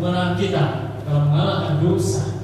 pemenang kita dalam mengalahkan dosa.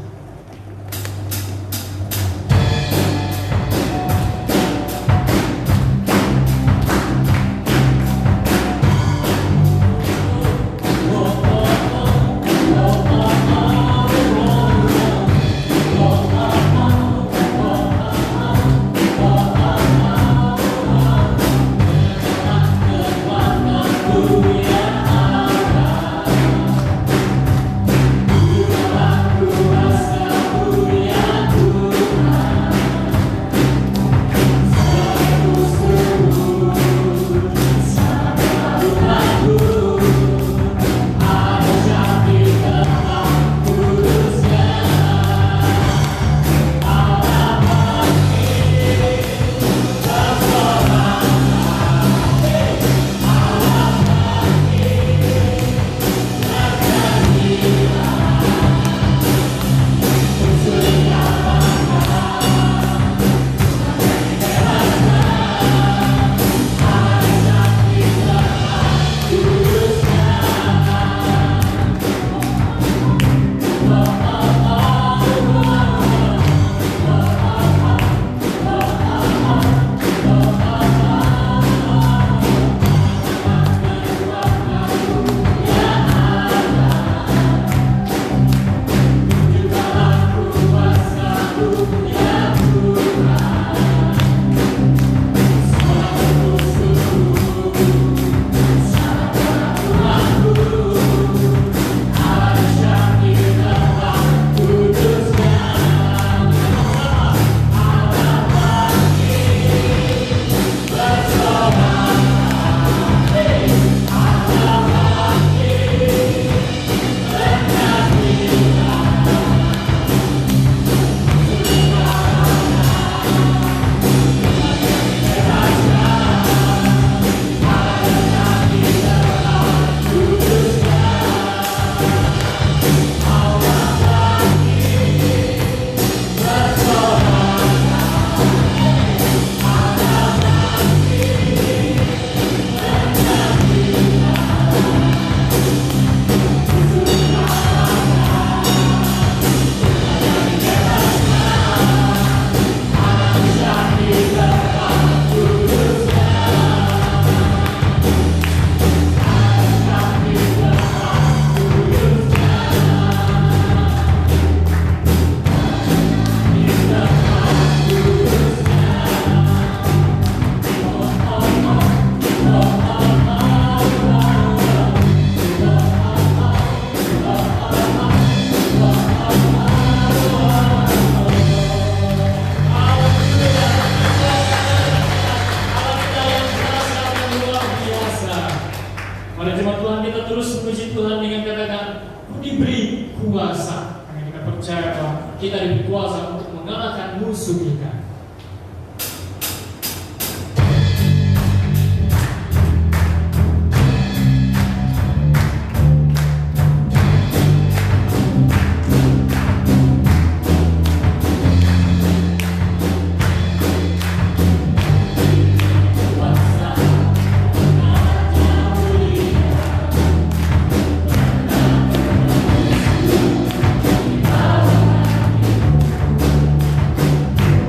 Pada jemaat Tuhan kita terus puji Tuhan dengan katakan diberi kuasa. Karena kita percaya bahwa kita diberi kuasa untuk mengalahkan musuh kita.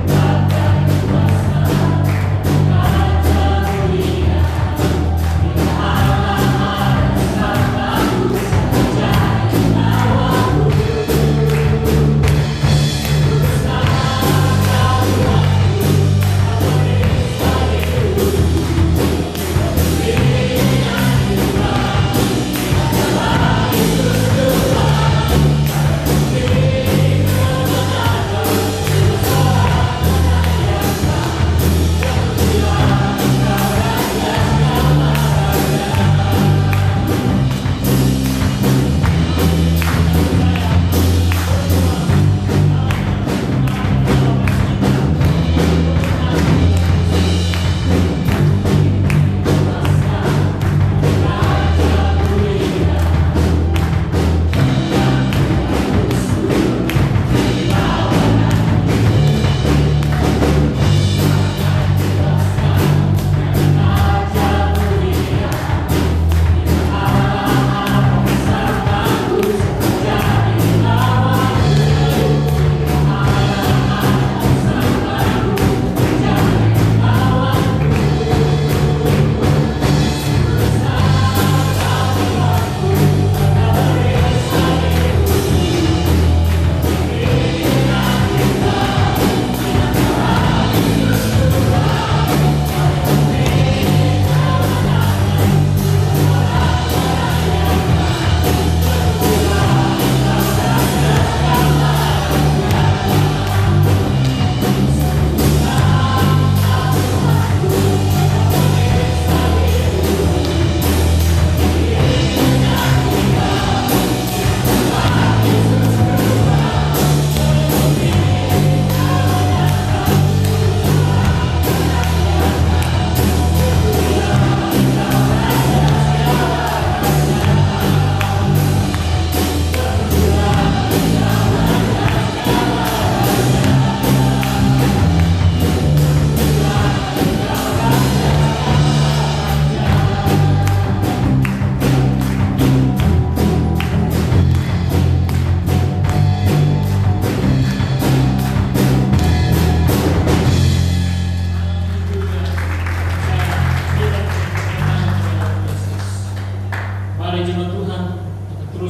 Bye.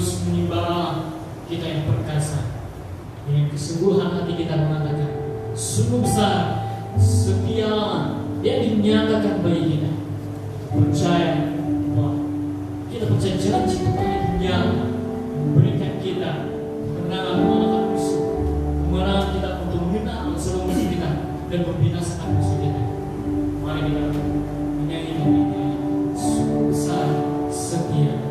terus menyembah kita yang perkasa. Dengan kesungguhan hati kita mengatakan, sungguh besar setia yang dinyatakan bagi kita. Percaya bahwa kita percaya janji Tuhan itu nyata, memberikan kita kemenangan mengalahkan musuh, kemenangan kita untuk mengenal seluruh musuh kita dan membinasakan musuh kita. Mari kita menyanyikan ini, sungguh besar setia.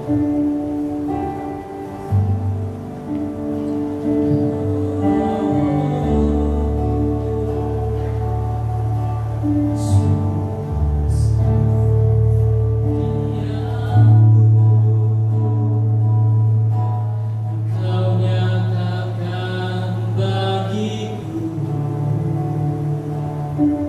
Thank you.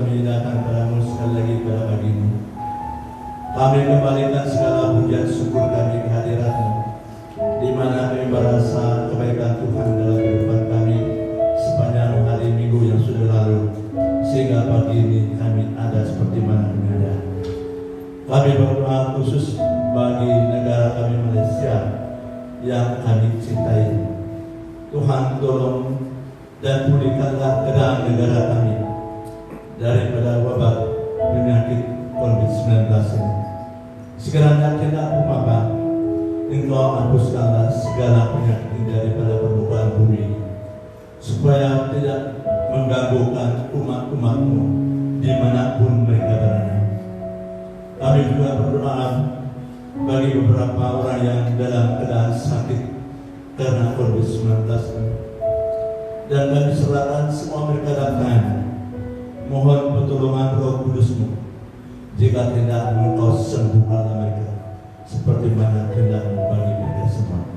kami datang padamu sekali lagi pada pagi ini. Kami kembalikan segala pujian syukur kami ke hadirat-Mu, di mana kami merasa kebaikan Tuhan dalam kehidupan kami sepanjang hari Minggu yang sudah lalu, sehingga pagi ini kami ada seperti mana kami ada. Kami berdoa khusus bagi negara kami Malaysia yang kami cintai. Tuhan tolong dan pulihkanlah keadaan negara kami daripada wabak penyakit COVID-19 ini. Sekiranya kehendak-Mu Bapa, Engkau hapuskanlah segala penyakit ini daripada permukaan bumi, supaya tidak mengganggukan umat-umat-Mu dimanapun mereka berada. Kami juga berdoa bagi beberapa orang yang dalam keadaan sakit karena COVID-19, dan kami serahkan semua mereka datang. Mohon pertolongan Roh Kudus-Mu. Jika tidak, Engkau sembuhkanlah mereka seperti mana kehendak-Mu bagi mereka semua.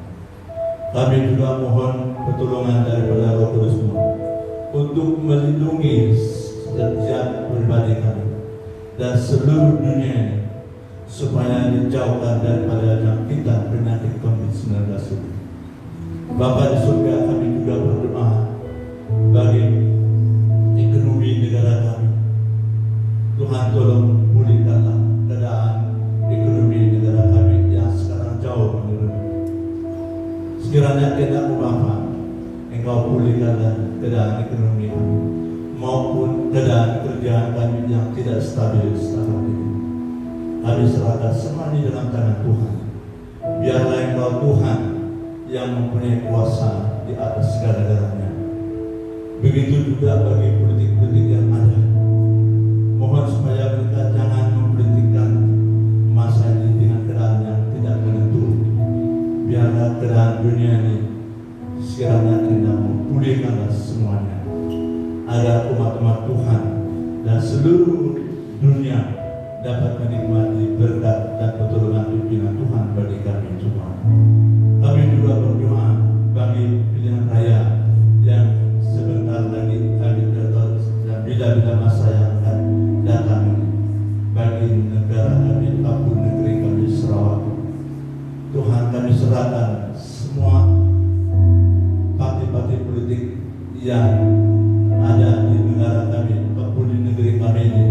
Kami juga mohon pertolongan daripada Roh Kudus-Mu untuk melindungi setiap pribadi kami dan seluruh dunia ini, supaya dijauhkan daripada jangkitan penyakit COVID-19 ini. Bapa di surga, kami juga berdoa bagi ekonomi negara kami. Tuhan tolong pulihkanlah keadaan ekonomi negara kami yang sekarang jauh menurun. Sekiranya kehendak-Mu Bapa, Engkau pulihkanlah keadaan ekonomi kami maupun keadaan kerjaan kami yang tidak stabil sekarang ini. Kami serahkan semua ini dalam tangan Tuhan. Biarlah Engkau Tuhan yang mempunyai kuasa di atas segala-galanya. Begitu juga bagi politik-politik yang ada. Mohon supaya mereka jangan mempolitikkan masa ini dengan keadaan yang tidak menentu. Biarlah keadaan dunia ini sekiranya kehendak-Mu pulihkanlah semuanya, agar umat-umat Tuhan dan seluruh dunia dapat menikmati berkat dan pertolongan pimpinan Tuhan bagi kami semua. Kami juga berdoa bagi pilihan raya yang sebentar lagi kami datang, dan bila-bila masa yang akan datang bagi negara kami maupun negeri kami Sarawak. Tuhan, kami serahkan semua parti-parti politik yang ada di negara kami maupun di negeri kami ini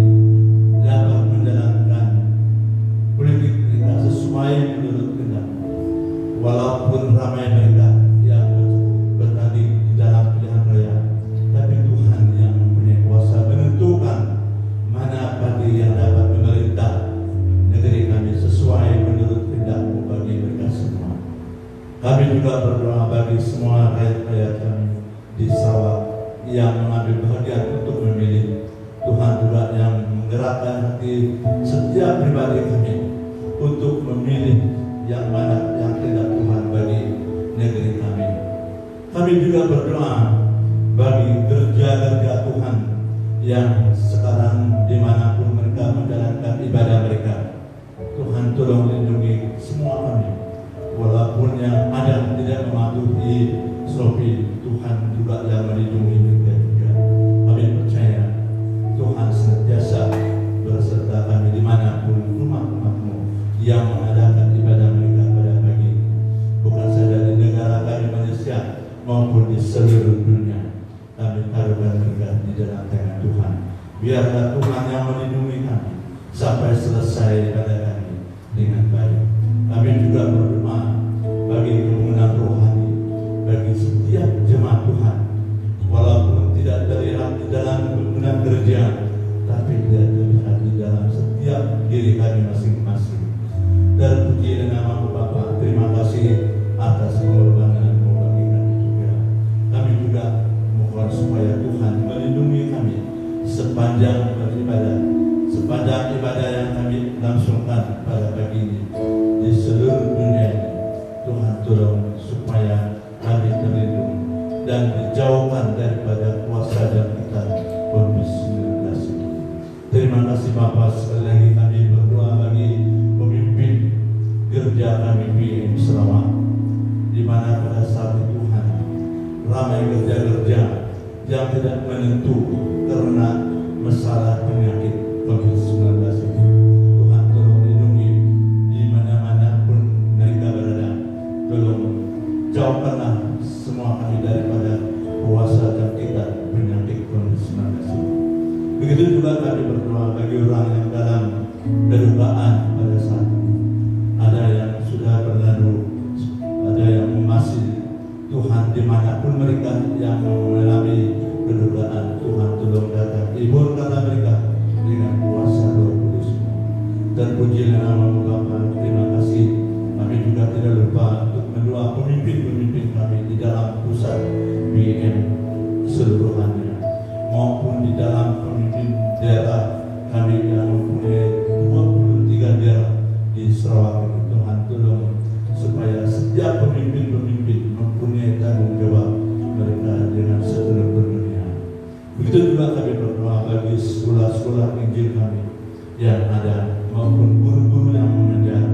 dapat menjalankan politik mereka sesuai menurut kehendak. Walaupun ramai mereka yang bertanding di dalam pilihan raya, tapi Tuhan yang mempunyai kuasa menentukan mana parti yang dapat memerintah negeri kami sesuai menurut kehendak-Mu bagi mereka semua. Kami juga berdoa bagi semua rakyat-rakyat kami di Sarawak yang mengambil bahagian untuk memilih. Tuhan juga yang menggerakkan hati setiap pribadi kami untuk memilih yang mana yang kehendak Tuhan bagi negeri kami. Kami juga berdoa bagi gereja-gereja Tuhan yang sekarang dimanapun mereka menjalankan ibadah mereka. Tuhan tolong lindungi semua kami. Walaupun yang ada tidak mematuhi SOP, Tuhan juga yang melindungi mereka juga. Kami percaya Tuhan senantiasa berserta kami dimanapun umat-umat-Mu yang mengadakan ibadah mereka pada pagi ini, bukan saja di negara kami Malaysia maupun di seluruh dunia. Kami taruhkan mereka di dalam tangan Tuhan. Biarlah Tuhan yang melindungi kami sampai selesai pada kami dengan baik. Kami juga berdoa bagi kemenangan rohani bagi setiap jemaat Tuhan, walaupun tidak terlihat di dalam kemenangan gereja, tapi dia terlihat di dalam setiap diri kami masing-masing. Terpuji dan nama-Mu Bapa. Terima kasih atas pengorbanan-Mu bagi kami juga. Kami juga mohon supaya Tuhan melindungi kami sepanjang beribadah, sepanjang ibadah yang kami langsungkan pada pagi ini di seluruh dunia ini. Tuhan tolong supaya kami terlindung dan dijauhkan daripada kuasa jangkitan COVID-19 ini. Terima kasih Bapa. Sekali lagi kami berdoa bagi pemimpin gereja kami PM Sarawak, di mana pada saat itu Tuhan ramai gereja-gereja yang tidak menentu karena masalah penyakit COVID-19 ini. Tuhan tolong lindungi di mana-mana pun mereka berada. Tolong jauhkanlah semua kami daripada puasa jangkitan penyakit COVID-19 ini. Begitu juga kami berdoa bagi orang yang dalam kedukaan pada saat ini. Ada yang sudah berlalu, ada yang masih. Tuhan dimanapun mereka yang mengalami kedukaan, Tuhan tolong datang hiburkanlah mereka dengan kuasa Roh Kudus. Terpujilah nama-Mu Bapa. Terima kasih. Kami juga tidak lupa untuk mendoa pemimpin-pemimpin kami di dalam pusat BM seluruhannya maupun di dalam pemimpin daerah kami yang mempunyai 23 daerah di Sarawak. Tuhan tolong supaya setiap pemimpin-pemimpin mempunyai tanggung jawab mereka dengan sepenuh-penuhnya. Begitu juga kami berdoa bagi sekolah-sekolah Injil kami yang ada maupun guru-guru yang mengajar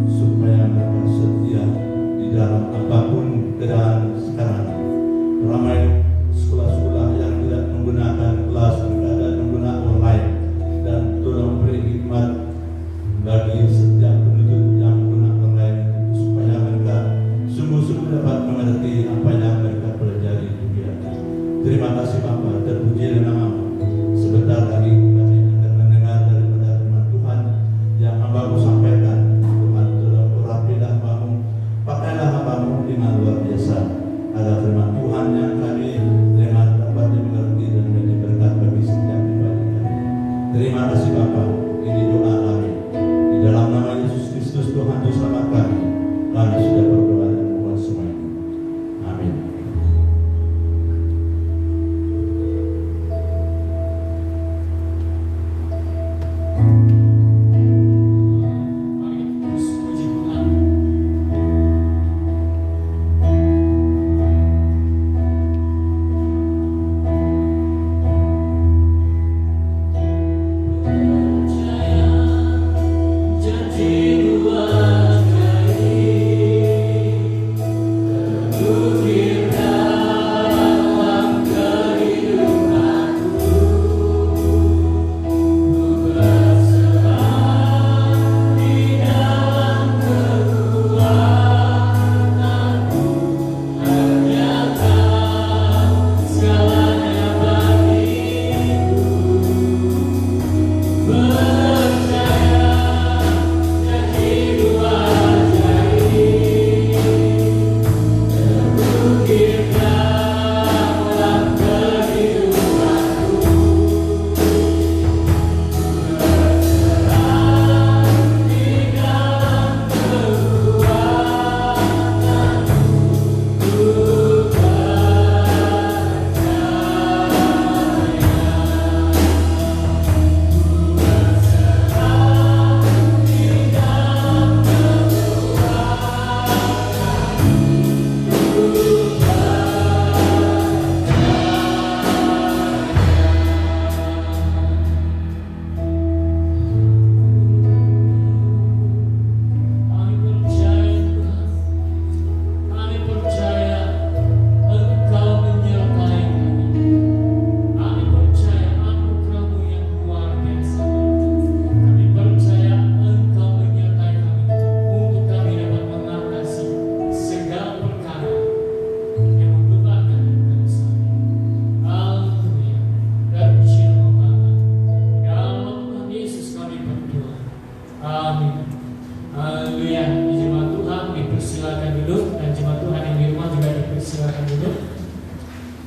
supaya mereka setia di dalam apapun keadaan sekarang. Ramai sekolah-sekolah yang tidak menggunakan kelas, mereka dan menggunakan online, dan tolong beri hikmat bagi setiap penuntut yang menggunakan online supaya mereka sungguh-sungguh dapat mengerti apa yang mereka pelajari juga. Terima kasih Bapa, terpuji nama-Mu. Sebentar lagi kami akan mendengar daripada firman Tuhan yang hamba-Mu sampaikan. Tuhan tolong urapilah hamba-Mu, pakailah hamba-Mu dengan luar biasa agar firman Tuhan yang kami dengar dapat dimengerti dan menjadi berkat bagi setiap pribadi kami. Terima kasih Bapa, ini doa kami. Di dalam nama Yesus Kristus Tuhan Juru Selamat kami sudah berdoa dan mohon semua ini. Amin.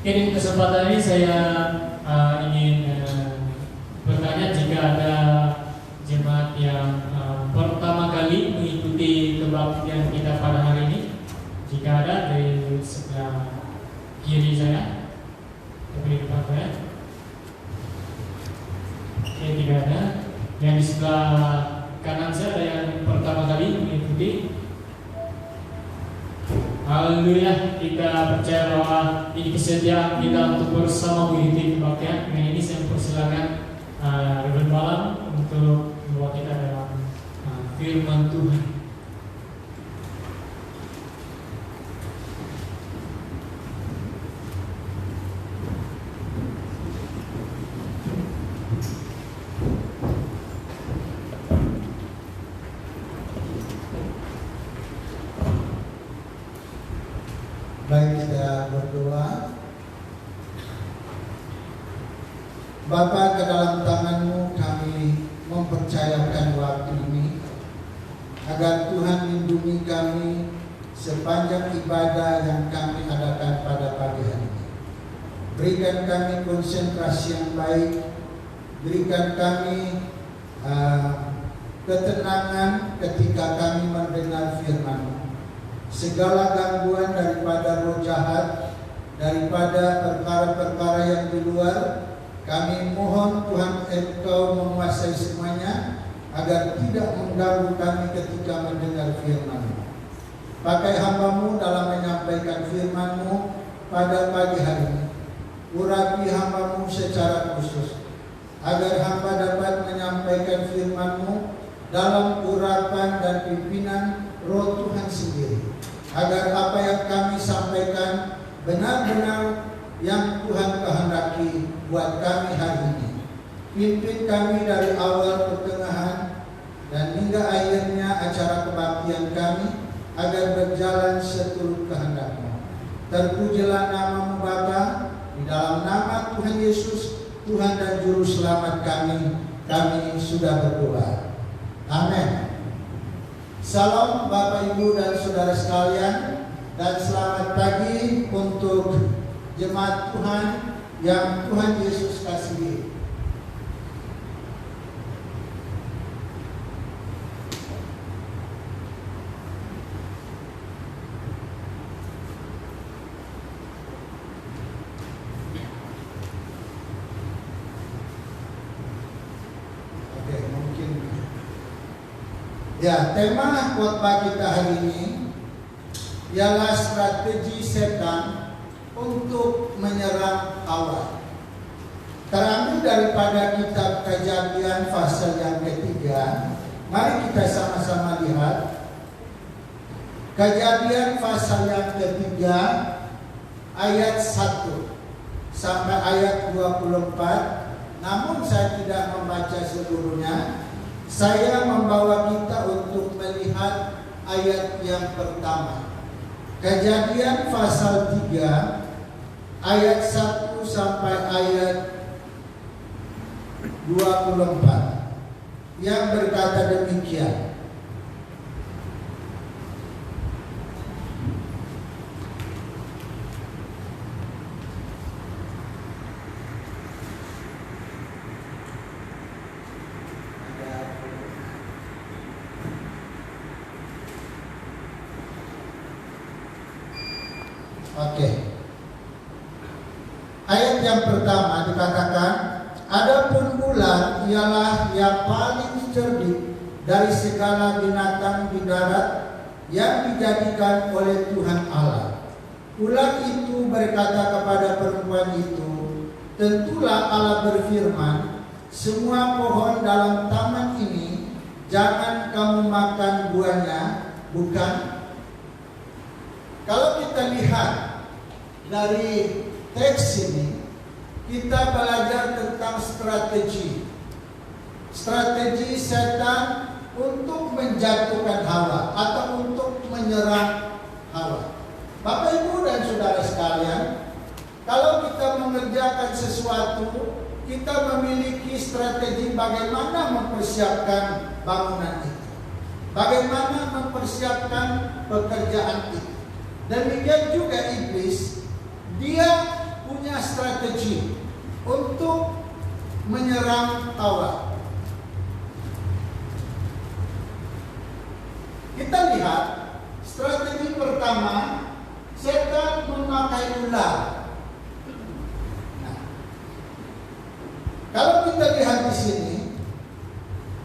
Mungkin kesempatan ini saya ingin bertanya jika ada jemaat yang pertama kali mengikuti kebaktian kita pada hari ini. Jika ada dari sebelah kiri saya, di depan saya. Oke, tidak ada. Yang di sebelah kanan saya ada yang pertama kali mengikuti. Haleluya, kita percaya bahwa ini kesediaan kita untuk bersama mengikuti kebaktian. Dengan ini saya persilakan Reverend Malam untuk membawa kita dalam firman Tuhan. saya berdoa. Bapa, ke dalam tangan-Mu kami mempercayakan waktu ini, agar Tuhan lindungi kami sepanjang ibadah yang kami adakan pada pagi hari ini. Berikan kami konsentrasi yang baik, berikan kami ketenangan ketika kami mendengar firman-Mu. Segala gangguan daripada roh jahat, daripada perkara-perkara yang di luar, kami mohon Tuhan Engkau menguasai semuanya, agar tidak mengganggu kami ketika mendengar firman-Mu. Pakai hamba-Mu dalam menyampaikan firman-Mu pada pagi hari ini. Urapi hamba-Mu secara khusus, agar hamba dapat menyampaikan firman-Mu dalam urapan dan pimpinan Roh Tuhan sendiri, agar apa yang kami sampaikan benar-benar yang Tuhan kehendaki buat kami hari ini. Pimpin kami dari awal, pertengahan, dan hingga akhirnya acara kebaktian kami, agar berjalan seturut kehendak-Mu. Terpujilah nama-Mu Bapa, di dalam nama Tuhan Yesus, Tuhan dan Juru Selamat kami sudah berdoa. Amin. Salam Bapak, Ibu, dan Saudara sekalian, dan selamat pagi untuk jemaat Tuhan yang Tuhan Yesus kasihi. Oke, mungkin ya, tema khotbah kita hari ini ialah strategi setan untuk menyerang Hawa. Terambil daripada kitab Kejadian pasal yang ketiga. Mari kita sama-sama lihat Kejadian pasal yang ketiga ayat 1 sampai ayat 24. Namun saya tidak membaca seluruhnya. Saya membawa kita untuk melihat ayat yang pertama. Kejadian pasal 3 ayat 1 sampai ayat 24 yang berkata demikian. Oke. Ayat yang pertama dikatakan, adapun ular ialah yang paling cerdik dari segala binatang di darat yang dijadikan oleh Tuhan Allah. Ular itu berkata kepada perempuan itu, tentulah Allah berfirman, semua pohon dalam taman ini jangan kamu makan buahnya, bukan? Kalau kita lihat dari teks ini, kita belajar tentang strategi setan untuk menjatuhkan Hawa atau untuk menyerang Hawa. Bapak, Ibu, dan Saudara sekalian, kalau kita mengerjakan sesuatu, kita memiliki strategi bagaimana mempersiapkan bangunan itu, bagaimana mempersiapkan pekerjaan itu. Demikian juga iblis, dia punya strategi untuk menyerang Hawa. Kita lihat strategi pertama, setan memakai ular. Nah, kalau kita lihat di sini,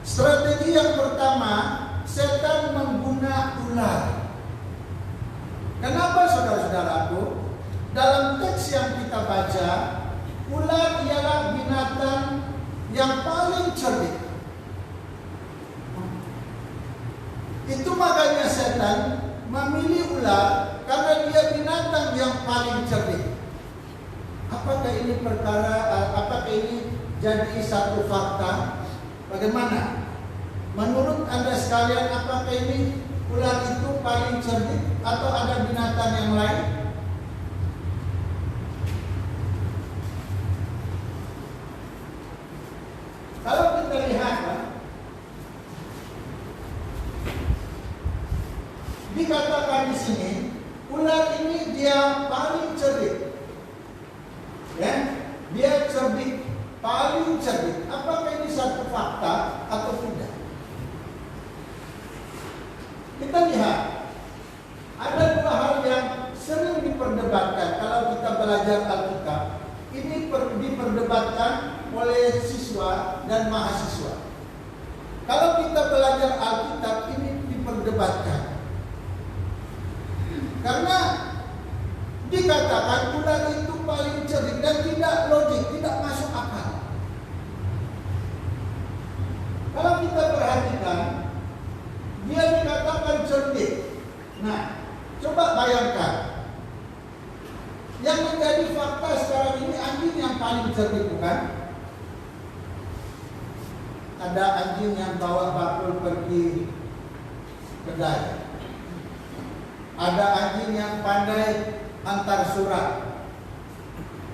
strategi yang pertama, setan menggunakan ular. Kenapa, saudara-saudaraku? Dalam teks yang kita baca, ular ialah binatang yang paling cerdik. Itu makanya setan memilih ular karena dia binatang yang paling cerdik. Apakah ini apakah ini jadi satu fakta? Bagaimana? Menurut Anda sekalian, apakah ini ular itu paling cerdik atau ada binatang yang lain? diperdebatkan kalau kita belajar Alkitab. Ini diperdebatkan oleh siswa dan mahasiswa. Kalau kita belajar Alkitab, ini diperdebatkan. Karena dikatakan ular itu paling cerdik dan tidak logik, tidak masuk akal. Kalau kita perhatikan, dia dikatakan cerdik. Nah, coba bayangkan. Yang menjadi fakta sekarang ini anjing yang paling cerdik, bukan? Ada anjing yang bawa bakul pergi kedai. Ada anjing yang pandai antar surat.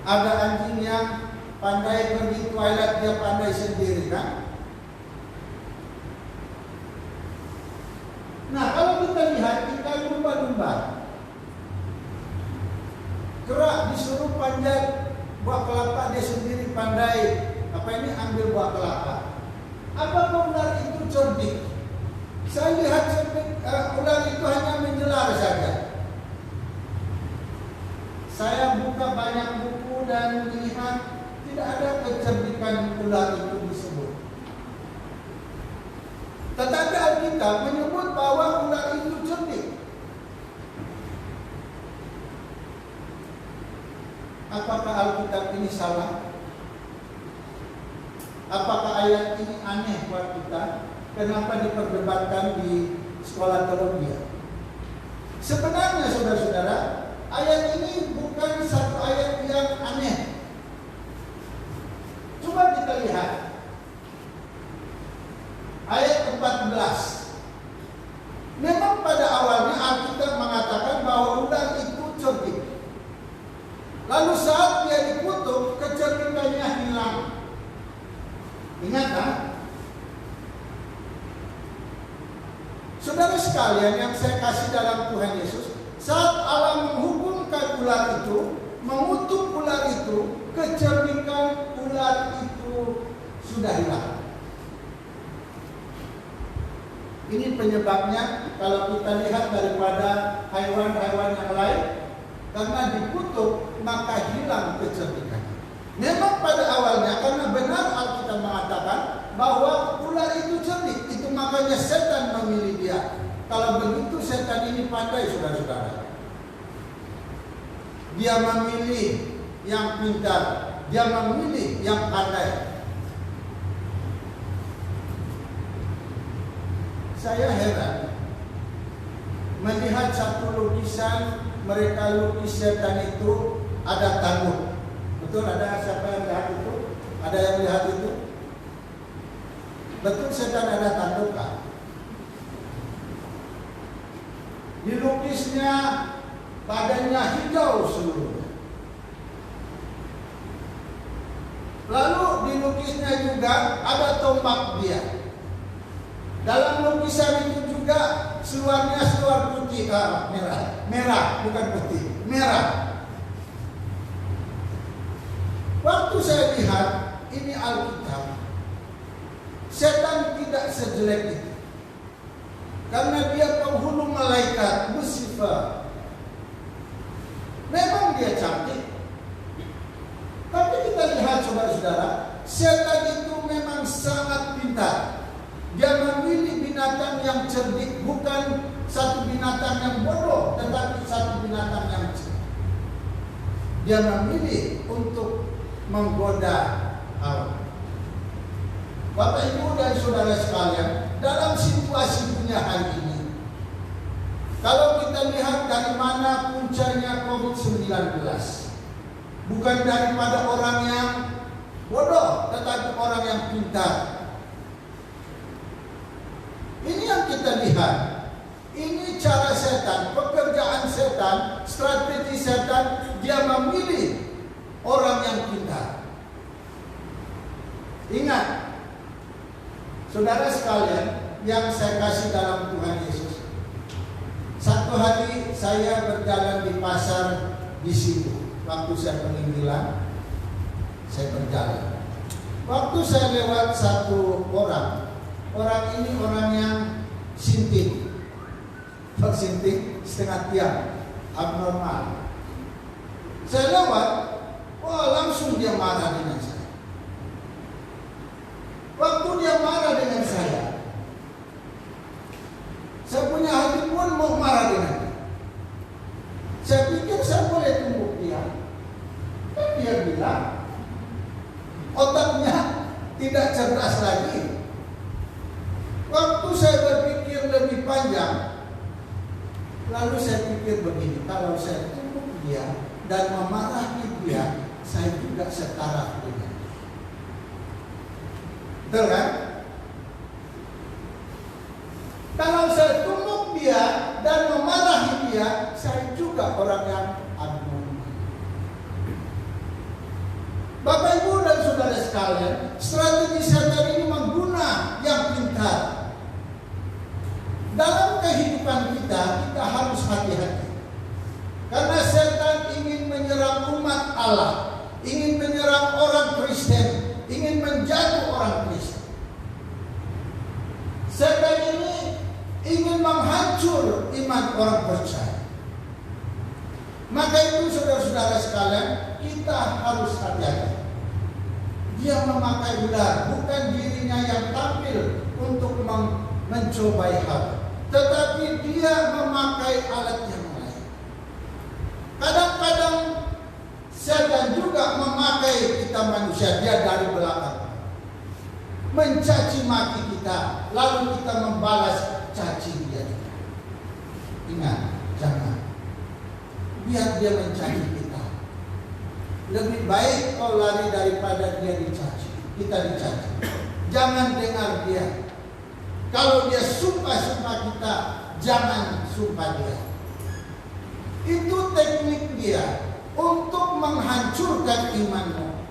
Ada anjing yang pandai pergi toilet, dia pandai sendiri, kan? Nah, kalau kita lihat kita lumba-lumba, gerak disuruh panjat buah kelapa, dia sendiri pandai ambil buah kelapa. Apakah ular itu cerdik? Saya lihat ular itu hanya menjelar saja. Saya buka banyak buku dan melihat tidak ada kecerdikan ular itu disebut. Tetapi Alkitab menyebut bahwa ular itu cerdik. Apakah Alkitab ini salah? Apakah ayat ini aneh buat kita? Kenapa diperdebatkan di sekolah teologi? Sebenarnya saudara-saudara, ayat ini bukan satu ayat yang aneh. Coba kita lihat ayat 14. Memang pada awalnya Alkitab mengatakan bahwa ular itu cerdik. Lalu saat dia dikutuk, kecerdikannya hilang. Ingat kan? Saudara sekalian yang saya kasih dalam Tuhan Yesus, saat Allah menghukumkan ular itu, mengutuk ular itu, kecerdikan ular itu sudah hilang. Ini penyebabnya kalau kita lihat daripada hewan-hewan yang lain, karena dikutuk maka hilang kecerdikan. Memang pada awalnya karena benar Alkitab mengatakan bahwa ular itu cerdik, itu makanya setan memilih dia. Kalau begitu setan ini pandai, saudara-saudara. Dia memilih yang pintar, dia memilih yang pandai. Saya heran melihat satu lukisan, mereka lukis setan itu ada tanduk. Betul, ada siapa yang lihat itu? Ada yang lihat itu? Betul, setan ada tanduk kan? Dilukisnya badannya hijau seluruhnya. Lalu dilukisnya juga ada tombak dia. Dalam lukisan itu juga seluarnya seluar putih, merah, bukan putih, merah. Waktu saya lihat ini Alkitab, setan tidak sejelek itu, karena dia penghulu malaikat, Lucifer. Memang dia cantik, tapi kita lihat saudara-saudara, setan itu memang sangat pintar. Dia memilih binatang yang cerdik, bukan satu binatang yang bodoh, tetapi satu binatang yang cerdik. Dia memilih untuk menggoda Hawa. Bapak Ibu dan saudara sekalian, dalam situasi dunia hari ini, kalau kita lihat dari mana puncanya COVID-19, bukan daripada orang yang bodoh, tetapi orang yang pintar. Ini yang kita lihat. Ini cara setan, pekerjaan setan, strategi setan. Dia memilih orang yang pintar. Ingat, saudara sekalian yang saya kasih dalam Tuhan Yesus. Satu hari saya berjalan di pasar di situ. Waktu saya penginjilan, saya berjalan. Waktu saya lewat satu orang ini orang yang sinting, setengah tiang, abnormal. Saya lewat, wah langsung dia marah dengan saya. Waktu dia marah dengan saya punya hati pun mau marah dengan dia. Saya pikir saya boleh tunggu dia. Kan dia bilang otaknya tidak cerdas lagi. Waktu saya berpikir lebih panjang, lalu saya pikir begini, kalau saya tunggu dia dan memarahi dia, saya juga setara dengan dia. Betul kan? Kalau saya tumbuk dia dan memarahi dia, saya juga orang yang abnormal. Bapak Ibu dan saudara sekalian, strategi setan ini mengguna yang pintar. Dalam kehidupan kita harus hati-hati. Karena setan ingin menyerang umat Allah, ingin menyerang orang Kristen, ingin menjatuh orang Kristen. Setan ini ingin menghancur iman orang percaya. Maka itu saudara-saudara sekalian, kita harus hati-hati. Dia memakai ular, bukan dirinya yang tampil untuk mencobai hal, tetapi dia memakai alat yang lain. Kadang-kadang setan juga memakai kita manusia, dia dari belakang mencaci maki kita, lalu kita membalas caci dia. Ingat, jangan biar dia mencaci kita. Lebih baik kau lari daripada dia dicaci, kita dicaci. Jangan dengar dia. Kalau dia sumpah-sumpah kita, jangan sumpah dia. Itu teknik dia untuk menghancurkan imanmu.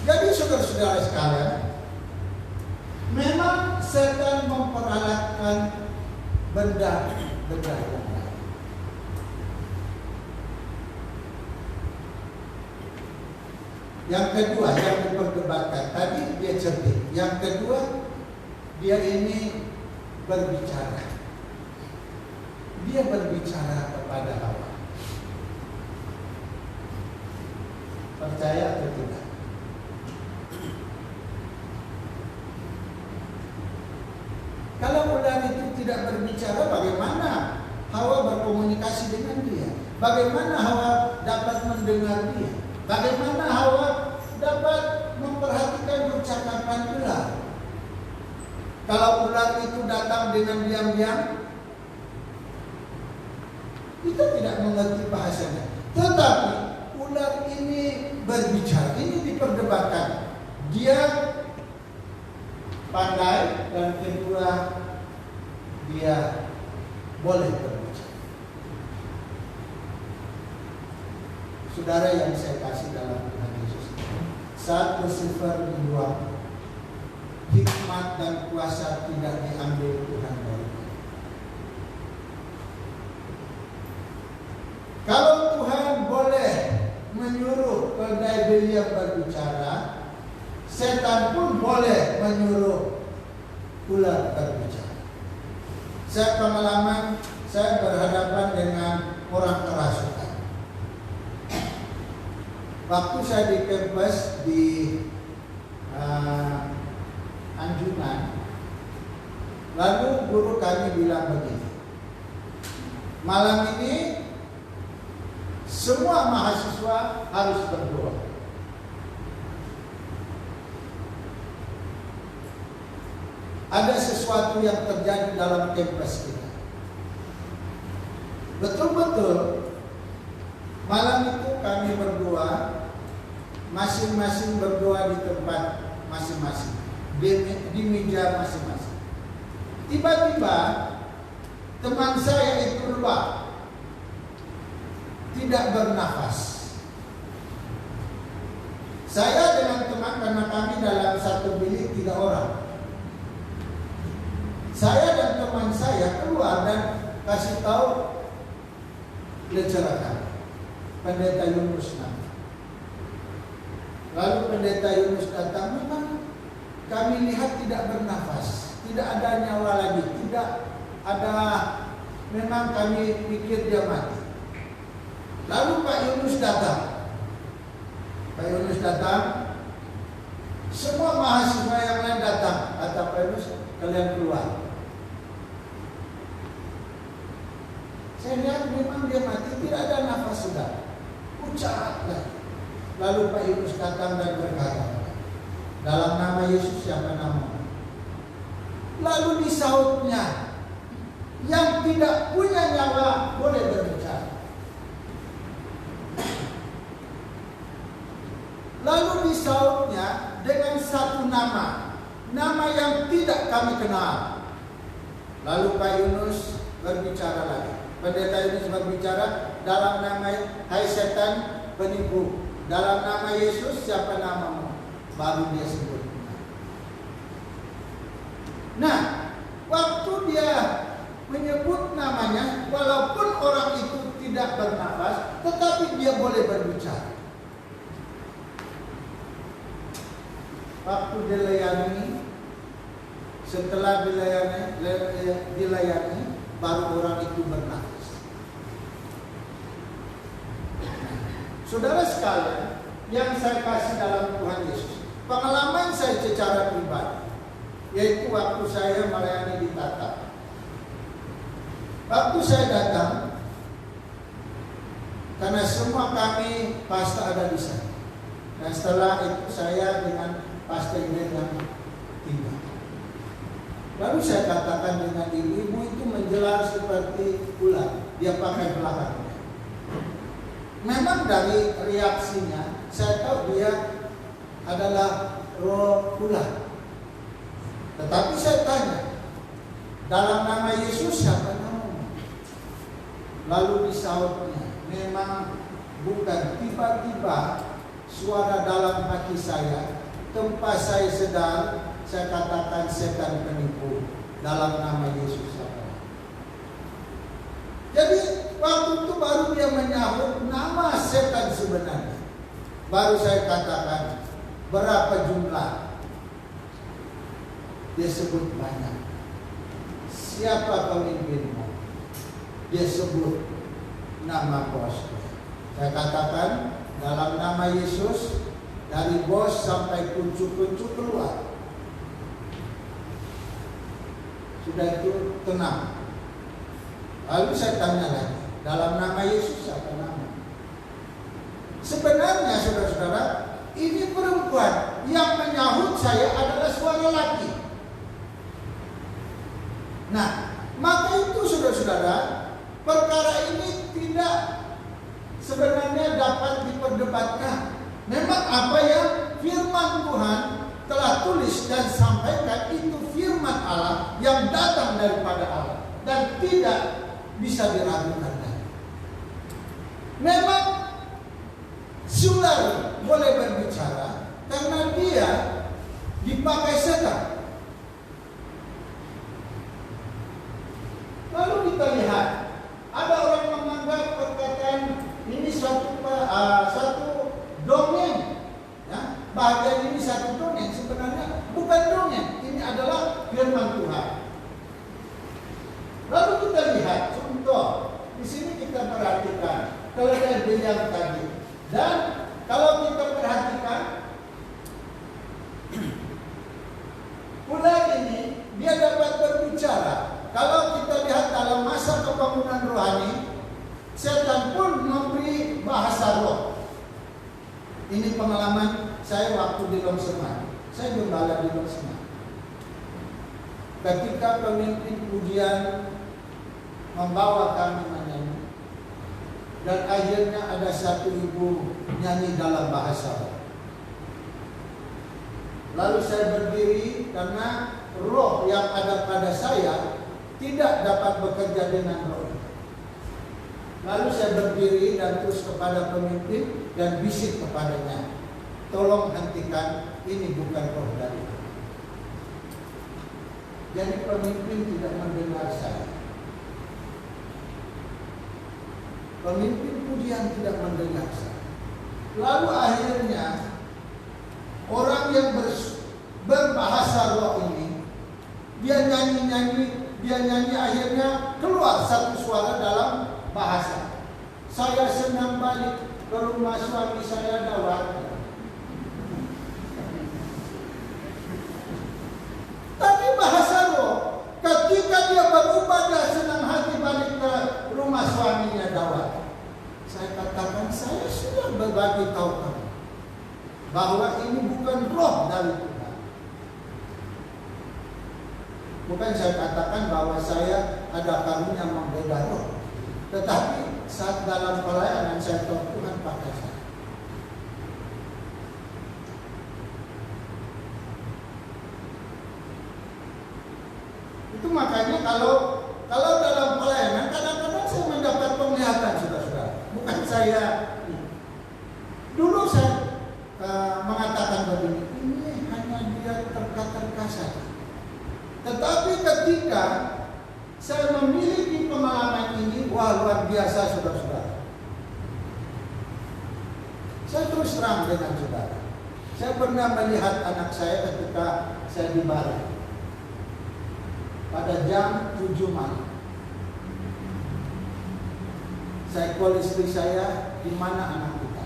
Jadi saudara-saudara sekalian, memang setan memperalatkan benda-benda yang lain. Yang kedua yang diperdebatkan tadi, dia cerdik. Yang kedua, dia ini berbicara. Dia berbicara kepada Hawa. Percaya atau tidak? Kalau ular itu tidak berbicara, bagaimana Hawa berkomunikasi dengan dia? Bagaimana Hawa dapat mendengar dia? Bagaimana Hawa dapat memperhatikan percakapan ular? Kalau ular itu datang dengan diam-diam, kita tidak mengerti bahasanya. Tetapi ular ini berbicara, ini diperdebatkan. Dia pandai, dan kedua dia boleh berbicara. Saudara yang saya kasih dalam Tuhan Yesus, saat Lucifer dibuang, hikmat dan kuasa tidak diambil Tuhan dari kita. Kalau Tuhan boleh menyuruh keledai Belial berbicara, setan pun boleh menyuruh ular berbicara. Saya pengalaman, saya berhadapan dengan orang kerasukan. Waktu saya di kampus di Anjungan, lalu guru kami bilang begini, malam ini semua mahasiswa harus berdoa. Ada sesuatu yang terjadi dalam kampus kita. Betul-betul malam itu kami berdoa, masing-masing berdoa di tempat masing-masing, di meja masing-masing. Tiba-tiba teman saya itu lupa, tidak bernafas. Saya dengan teman, karena kami dalam satu bilik 3 orang, saya dan teman saya keluar dan kasih tahu lecerakan Pendeta Yunus nanti. Lalu Pendeta Yunus datang, memang kami lihat tidak bernafas, tidak ada nyawa lagi, tidak ada, memang kami pikir dia mati. Lalu Pak Yunus datang. Pak Yunus datang. Semua mahasiswa yang lain datang. Kata Pak Yunus, kalian keluar. Saya lihat memang dia mati, tidak ada nafas sudah. Ucap lagi. Lalu Pak Yunus datang dan berkata, dalam nama Yesus siapa namamu? Lalu disautnya, yang tidak punya nyawa boleh berbicara. Lalu disautnya dengan satu nama yang tidak kami kenal. Lalu Pak Yunus berbicara lagi. Pendeta Yunus berbicara, dalam nama hai setan penipu, dalam nama Yesus siapa namamu? Baru dia sebut. Nah, waktu dia menyebut namanya, walaupun orang itu tidak bernafas, tetapi dia boleh berbicara. Waktu dilayani, setelah dilayani, baru orang itu bernafas. Saudara sekalian, yang saya kasih dalam Tuhan Yesus, pengalaman saya secara pribadi, yaitu waktu saya melayani di Tata. Waktu saya datang, karena semua kami pasta ada di sana. Dan setelah itu saya dengan pasta ini yang tinggal. Lalu saya katakan dengan ibu itu menjelar seperti ular. Dia pakai belakang. Memang dari reaksinya saya tahu dia adalah roh ular. Tetapi saya tanya, dalam nama Yesus siapa namamu? Lalu disautnya, memang bukan. Tiba-tiba suara dalam hati saya, tempat saya sedar, saya katakan setan penipu, dalam nama Yesus siapa? Jadi waktu itu baru dia menyahut nama setan sebenarnya. Baru saya katakan, berapa jumlah? Dia sebut banyak. Siapa pemimpinmu? Dia sebut nama bosku. Saya katakan, dalam nama Yesus, dari bos sampai kuncu-kuncu keluar. Sudah itu tenang. Lalu saya tanya lagi, dalam nama Yesus siapa nama? Sebenarnya saudara-saudara, ini perempuan yang menyahut saya adalah suara laki. Nah, maka itu saudara-saudara, perkara ini tidak sebenarnya dapat diperdebatkan. Memang apa yang firman Tuhan telah tulis dan sampaikan itu firman Allah yang datang daripada Allah dan tidak bisa diragukan lagi. Memang ular boleh berbicara karena dia dipakai setan. Lalu kita lihat, ada orang menganggap perkataan ini satu dongeng, ya, bahagian ini satu dongeng. Sebenarnya bukan dongeng, ini adalah firman Tuhan. Lalu kita lihat contoh, di sini kita perhatikan kalau saya bilang tadi, dan kalau kita perhatikan ular ini dia dapat berbicara. Kalau kita lihat dalam masa kebangunan rohani, setan pun memberi bahasa roh. Ini pengalaman saya waktu di Longseman. Saya gembala di Longseman. Ketika pemimpin pujian membawa kami menyanyi, dan akhirnya ada satu ibu nyanyi dalam bahasa roh. Lalu saya berdiri karena roh yang ada pada saya tidak dapat bekerja dengan roh. Lalu saya berdiri dan terus kepada pemimpin dan bisik kepadanya, tolong hentikan, ini bukan roh dari Tuhan. Jadi pemimpin tidak mendengar saya. Pemimpin pujian tidak mendengar saya. Lalu akhirnya orang yang berbahasa roh ini, dia nyanyi akhirnya keluar satu suara dalam bahasa. Saya senang balik ke rumah suami saya Dawat. Tapi bahasa roh, ketika dia berubah, dia senang hati balik ke rumah suaminya Dawat. Saya katakan, saya sudah berbagi tahu kamu bahwa ini bukan roh dari Tuhan. Bukan saya katakan bahwa saya ada karunia membeda roh, tetapi saat dalam pelayanan saya tahu Tuhan pakai saya. Itu makanya kalau dalam pelayanan kadang-kadang saya mendapat penglihatan, saudara-saudara. Bukan saya. Dulu saya mengatakan begini, ini hanya dia terka-terka saja. Tetapi ketika saya memiliki pengalaman ini, wah luar biasa, saudara-saudara. Saya terus terang dengan saudara. Saya pernah melihat anak saya ketika saya di Bali. Pada jam 7 malam, saya call istri saya, di mana anak kita?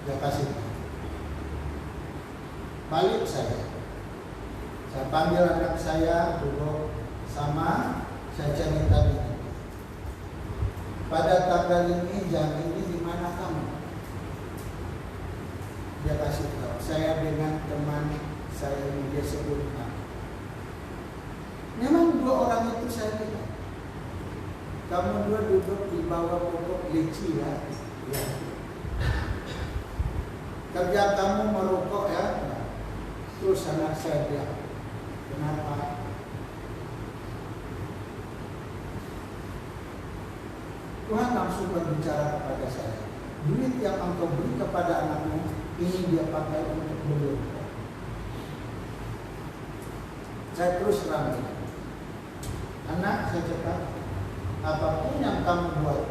Dia kasih tahu. Balik saya panggil anak saya duduk sama, saya cerita ini. Pada tanggal ini, jam ini, di mana kamu? Dia kasih tahu, saya dengan teman saya ini, dia sebutkan. Memang dua orang itu saya lihat. Kamu dua duduk di bawah pokok leci ya. Kerja kamu merokok ya. Terus anak saya bilang, kenapa? Tuhan langsung berbicara kepada saya. Duit yang engkau beri kepada anakmu, ini dia pakai untuk beli. Saya terus terang. Anak, saya cakap, apapun yang kamu buat,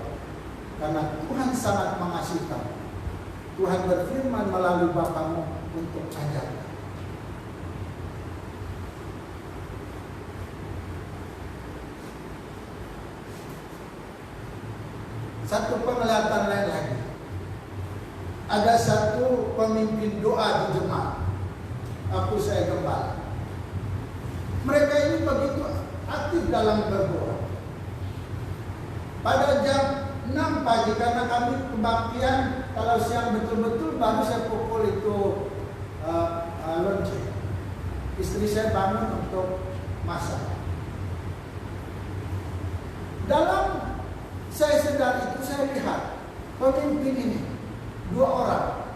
karena Tuhan sangat mengasihi kamu. Tuhan berfirman melalui Bapamu untuk ajarkan. Satu penglihatan lain lagi. Ada satu pemimpin doa di jemaat. Saya gembala. Mereka ini begitu aktif dalam berdoa. Pada jam 6 pagi, karena kami kebaktian, kalau siang betul-betul baru saya pukul itu lonceng. Istri saya bangun untuk masak. Dalam saya sedang itu, saya lihat pemimpin ini, 2 orang.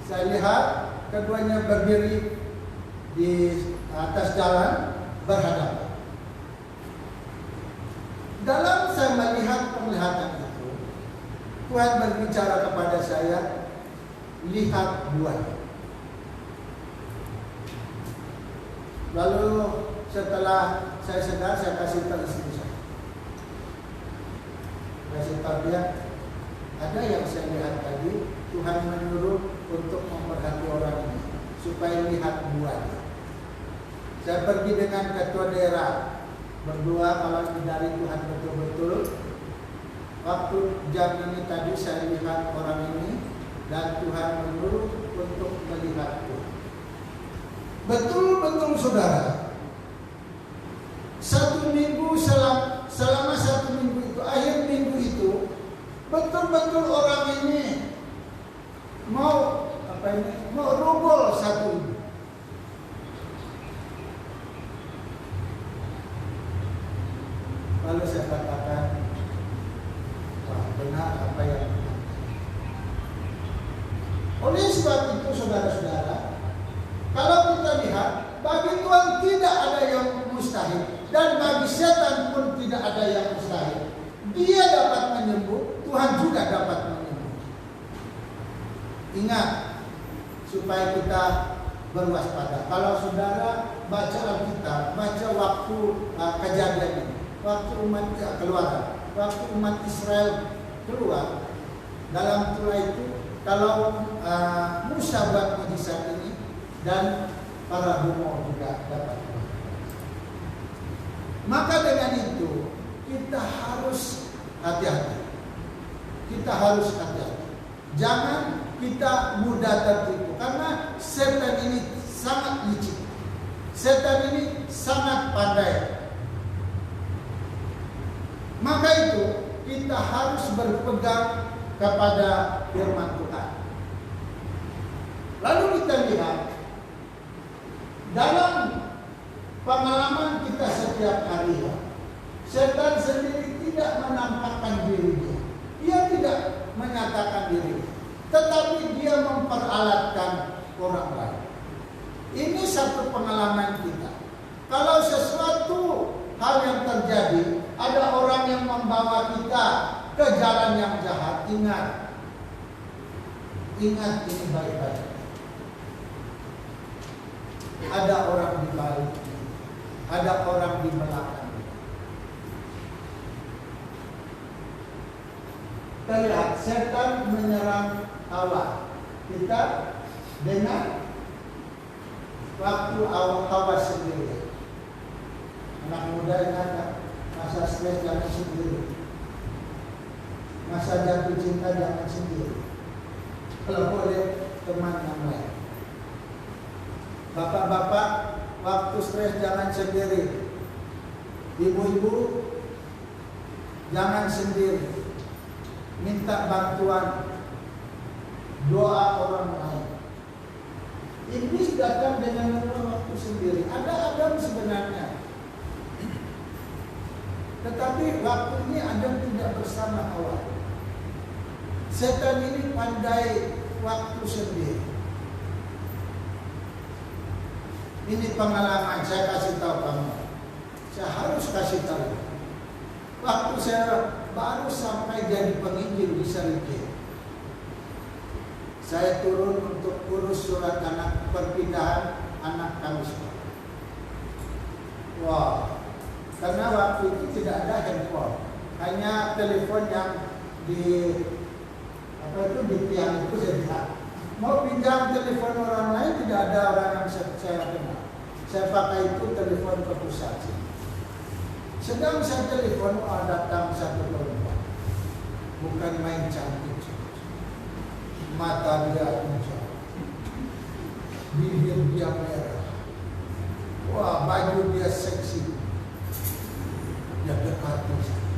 Saya lihat keduanya berdiri di atas jalan berhadapan. Dalam saya melihat penglihatan itu, Tuhan berbicara kepada saya, lihat buah. Lalu setelah saya sedar, saya kasih tahu istri saya. Kasih tahu dia, ada yang saya lihat tadi, Tuhan menyuruh untuk memperhati orang ini supaya lihat buah. Saya pergi dengan ketua daerah berdua, kalau dari Tuhan betul-betul. Waktu jam ini tadi saya lihat orang ini dan Tuhan menyuruh untuk melihat Tuhan. Betul-betul saudara. 1 minggu selama 1 minggu itu, akhir minggu itu, betul-betul orang ini mau rubol satu ini. Lalu saya katakan, wah benar apa yang oleh sebab itu saudara-saudara, kalau kita lihat, bagi Tuhan tidak ada yang mustahil, dan bagi setan pun tidak ada yang mustahil. Dia dapat menyembuh, Tuhan juga dapat menyembuh. Ingat, supaya kita berwaspada. Kalau saudara baca Alkitab, baca waktu kejadian ini, waktu umat keluar, waktu umat Israel keluar dalam Torah itu, kalau Musa buat mujizat ini dan para homo juga dapat. Maka dengan itu kita harus hati-hati. kita harus hati-hati. Jangan kita mudah tertipu, karena setan ini sangat licik. Setan ini sangat pandai. Maka itu kita harus berpegang kepada firman Tuhan. Lalu kita lihat dalam pengalaman kita setiap hari, setan sendiri tidak menampakkan dirinya. Dia tidak menyatakan diri, tetapi dia memperalatkan orang lain. Ini satu pengalaman kita. Kalau sesuatu hal yang terjadi, ada orang yang membawa kita ke jalan yang jahat, ingat ini baik-baik. Ada orang di balik, ada orang di belakang. Terlihat setan menyerang Hawa. Kita dengar waktu Hawa sendiri. Anak muda ingat, masa stres jangan sendiri, masa jatuh cinta jangan sendiri. Kalau boleh teman yang lain. Bapak-bapak, waktu stres jangan sendiri. Ibu-ibu jangan sendiri. Minta bantuan, doa orang lain. Iblis datang dengan waktu sendiri. Ada Adam sebenarnya, tetapi waktu ini Adam tidak bersama Hawa. Setan ini pandai waktu sendiri. Ini pengalaman saya kasih tahu kamu. Saya harus kasih tahu. Waktu saya baru sampai jadi penginjil di Serike, saya turun untuk urus surat anak perpindahan anak kami semua. Wah, karena waktu itu tidak ada handphone, hanya telepon yang di di tiang itu saya lihat. Mau pinjam telepon orang lain, tidak ada orang yang saya kenal. Saya pakai itu telepon ke pusat. Sedang saya telepon, datang satu perempuan, bukan main cantik, mata dia hijau, bibir dia merah, wah baju dia seksi, dia dekati saya.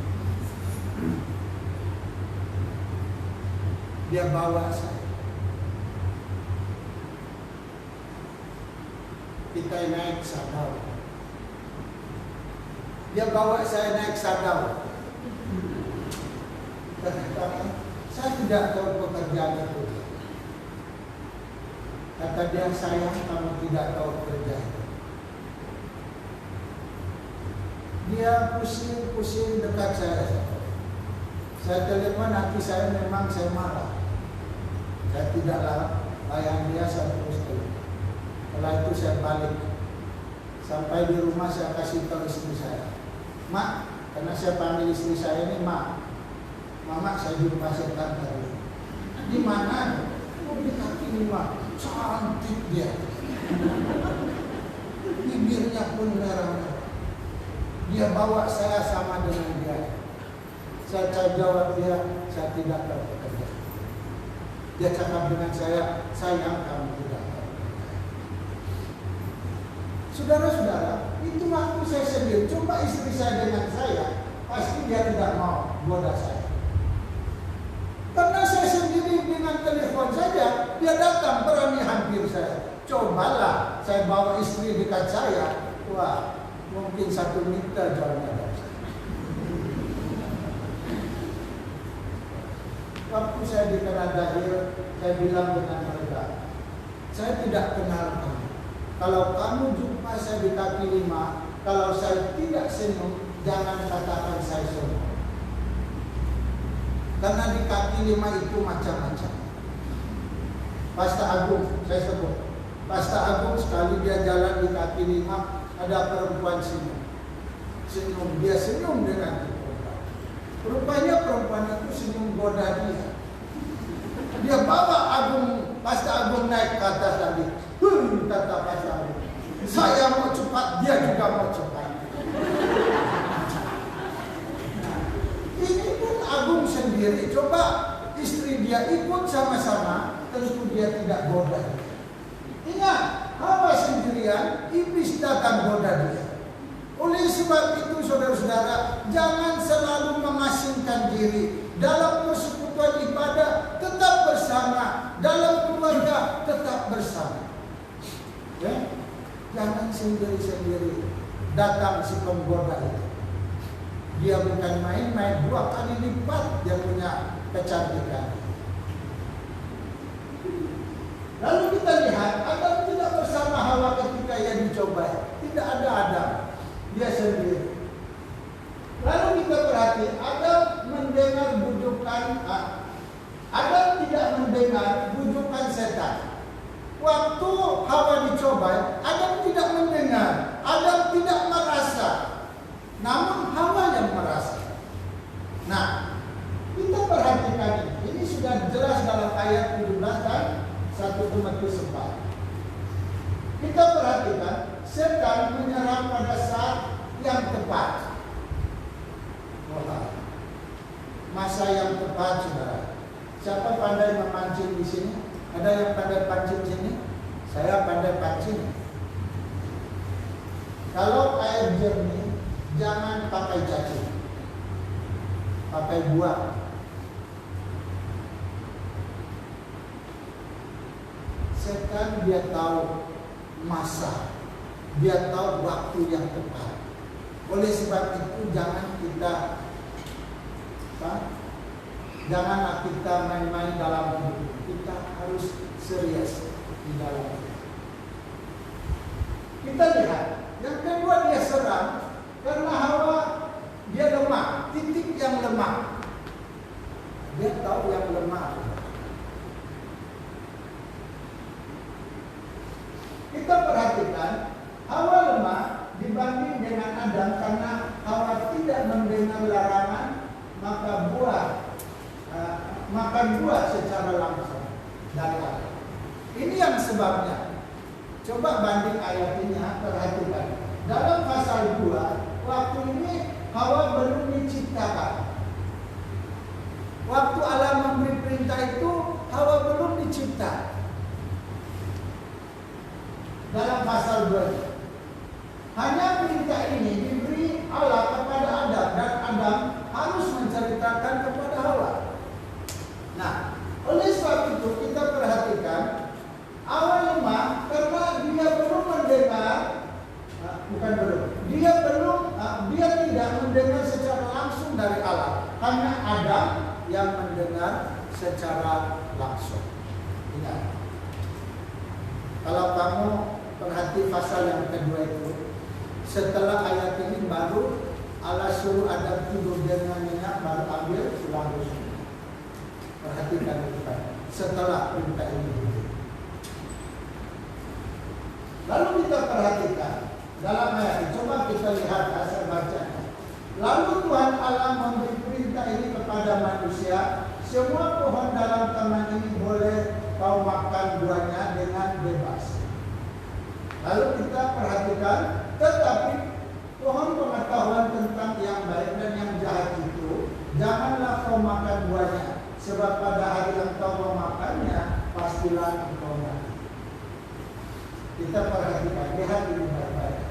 Dia bawa saya, kita naik sadau. Dia bawa saya naik sadau. Saya tidak tahu pekerjaan itu. Kata dia, sayang kamu tidak tahu pekerjaan. Dia pusing-pusing dekat saya. Saya telepon, hati saya memang saya marah. Saya tidak layan dia, saya terus telepon. Setelah itu saya balik. Sampai di rumah saya kasih tahu istri saya. Mak, karena saya panggil istri saya ini Mak. Mama, saya jumpa setan tadi. Di mana? Oh, di kaki Mak. Cantik dia. Bibirnya pun merah. Dia bawa saya sama dengan dia. Saya jawab dia, saya tidak tahu pekerjaan. Dia cakap dengan saya, sayang kamu tidak tahu. Saudara-saudara, itu waktu saya sendiri. Coba istri saya dengan saya, pasti dia tidak mau goda saya. Karena saya sendiri dengan telepon saja, dia datang berani hampir saya. Cobalah saya bawa istri dekat saya, wah mungkin 1 meter jauhnya dari saya. Waktu saya di Kanada, saya bilang dengan mereka, saya tidak kenal kamu. Kalau kamu jumpa saya di kaki 5, kalau saya tidak senyum, jangan katakan saya sombong. Karena di kaki 5 itu macam-macam. Pastor Agung, saya sebut. Pastor Agung sekali dia jalan di kaki 5, ada perempuan senyum. Dia senyum dengan perempuan. Rupanya perempuan itu senyum goda dia. Dia bawa Agung, Pastor Agung naik ke atas tadi. Kata Pastor Agung, saya mau cepat, dia juga mau cepat. Ini pun Agung sendiri. sendiri, coba istri dia ikut sama-sama, tentu dia tidak goda. Ingat, Hawa sendirian, iblis datang goda dia. Oleh sebab itu saudara-saudara, jangan selalu mengasingkan diri. Dalam persekutuan ibadah tetap bersama, dalam keluarga tetap bersama. Ya? Jangan sendiri-sendiri datang si penggoda itu. Dia bukan main-main, 2 kali lipat dia punya kecantikan. Lalu kita lihat Adam tidak bersama Hawa ketika ia dicobai. Tidak ada Adam, dia sendiri. Lalu kita perhati, Adam mendengar bujukan, Adam tidak mendengar bujukan setan. Waktu Hawa dicobai, Adam tidak mendengar, Adam tidak merasa, namun Hawa yang merasa. Nah, kita perhatikan ini sudah jelas dalam ayat 17 dan 1 Timotius 4. Kita perhatikan, setan menyerang pada saat yang tepat. Masa yang tepat, saudara. Siapa pandai memancing di sini? Ada yang pandai pancing sini? Saya pandai pancing. Kalau air jernih, jangan pakai cacing, pakai buah. Setan dia tahu masa, dia tahu waktu yang tepat. Oleh sebab itu janganlah kita main-main dalam hidup. Kita harus serius di dalam hidup. Kita lihat, yang kedua dia serang karena Hawa dia lemah, titik yang lemah. Dia tahu yang lemah. Kita perhatikan, Hawa lemah dibanding dengan Adam karena Hawa tidak mendengar larangan makan buah secara langsung dari Allah. Ini yang sebabnya. Coba banding ayat ini, perhatikan. Dalam pasal 2, waktu ini Hawa belum diciptakan. Waktu Allah memberi perintah itu, Hawa belum dicipta. Dalam pasal 2, hanya perintah ini diberi Allah kepada Adam, dan Adam harus menceritakan kepada Hawa. Nah, oleh sebab itu kita perhatikan, Hawa lemah karena dia belum mendengar, dia tidak mendengar secara langsung dari Allah. Hanya Adam yang mendengar secara langsung. Ingat, kalau kamu perhati pasal yang kedua itu, setelah ayat ini baru Allah suruh Adam tidur dengan minyak, baru ambil tulang rusuk. Perhatikan itu kan, setelah perintah ini. Lalu kita perhatikan dalam ayat ini, coba kita lihat asal bacanya. Lalu Tuhan Allah memberi perintah ini kepada manusia, semua pohon dalam taman ini boleh kau makan buahnya dengan bebas. Lalu kita perhatikan, tetapi pohon pengetahuan tentang yang baik dan yang jahat itu janganlah kau makan buahnya, sebab pada hari yang kau memakannya pastilah engkau mati. Kita perhatikan, lihat ini baik-baik.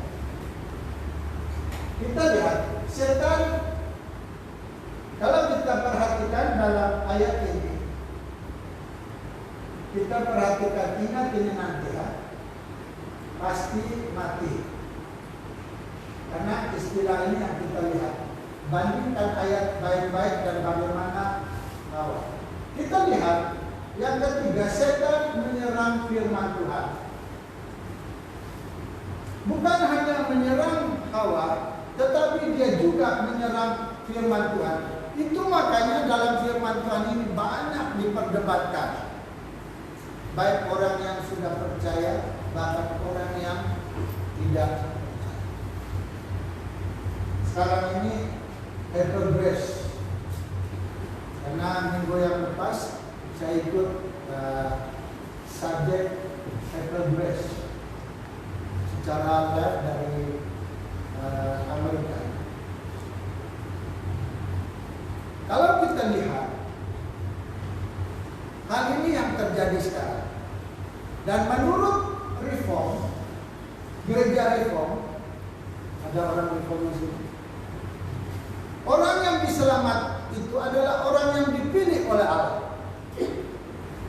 Kita lihat, setan, kalau kita perhatikan dalam ayat ini, kita perhatikan, ingat ini nanti ya, pasti mati. Karena istilah ini yang kita lihat. Bandingkan ayat baik-baik dan bagaimana Hawa. Kita lihat yang ketiga, setan menyerang firman Tuhan. Bukan hanya menyerang Hawa, tetapi dia juga menyerang firman Tuhan. Itu makanya dalam firman Tuhan ini banyak diperdebatkan. Baik orang yang sudah percaya, bahkan orang yang tidak percaya. Sekarang ini Apple Grace. Karena minggu yang lepas saya ikut subjek Apple Grace secara live dari Amerika. Kalau kita lihat hal ini yang terjadi sekarang. Dan menurut reform, gereja reform, ada orang reform di sini. Orang yang diselamat itu adalah orang yang dipilih oleh Allah.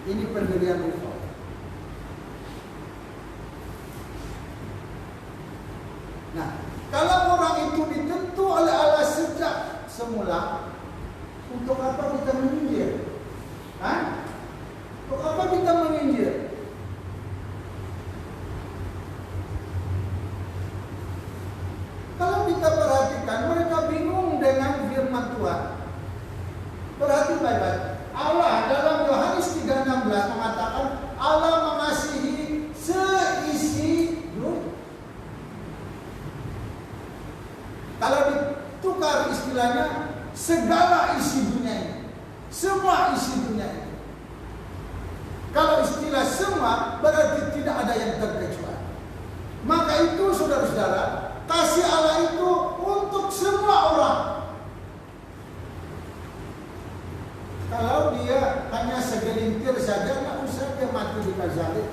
Ini pendirian reform. Nah, kalau orang itu ditentu oleh Allah sejak semula, untuk apa kita menyindir? Hah? Untuk apa kita menyindir? Kalau kita perhatikan, mereka bingung dengan firman Tuhan. Perhati baik-baik. Allah dalam Yohanes 3:16 mengatakan Allah mengasihi seisi dunia. Kalau ditukar istilahnya, segala isi dunia ini, semua isi dunia ini. Kalau istilah semua berarti tidak ada yang terkecuali. Maka itu saudara-saudara, kasih Allah itu untuk semua orang. Kalau dia hanya segelintir saja, tidak usah dia mati di kayu salib.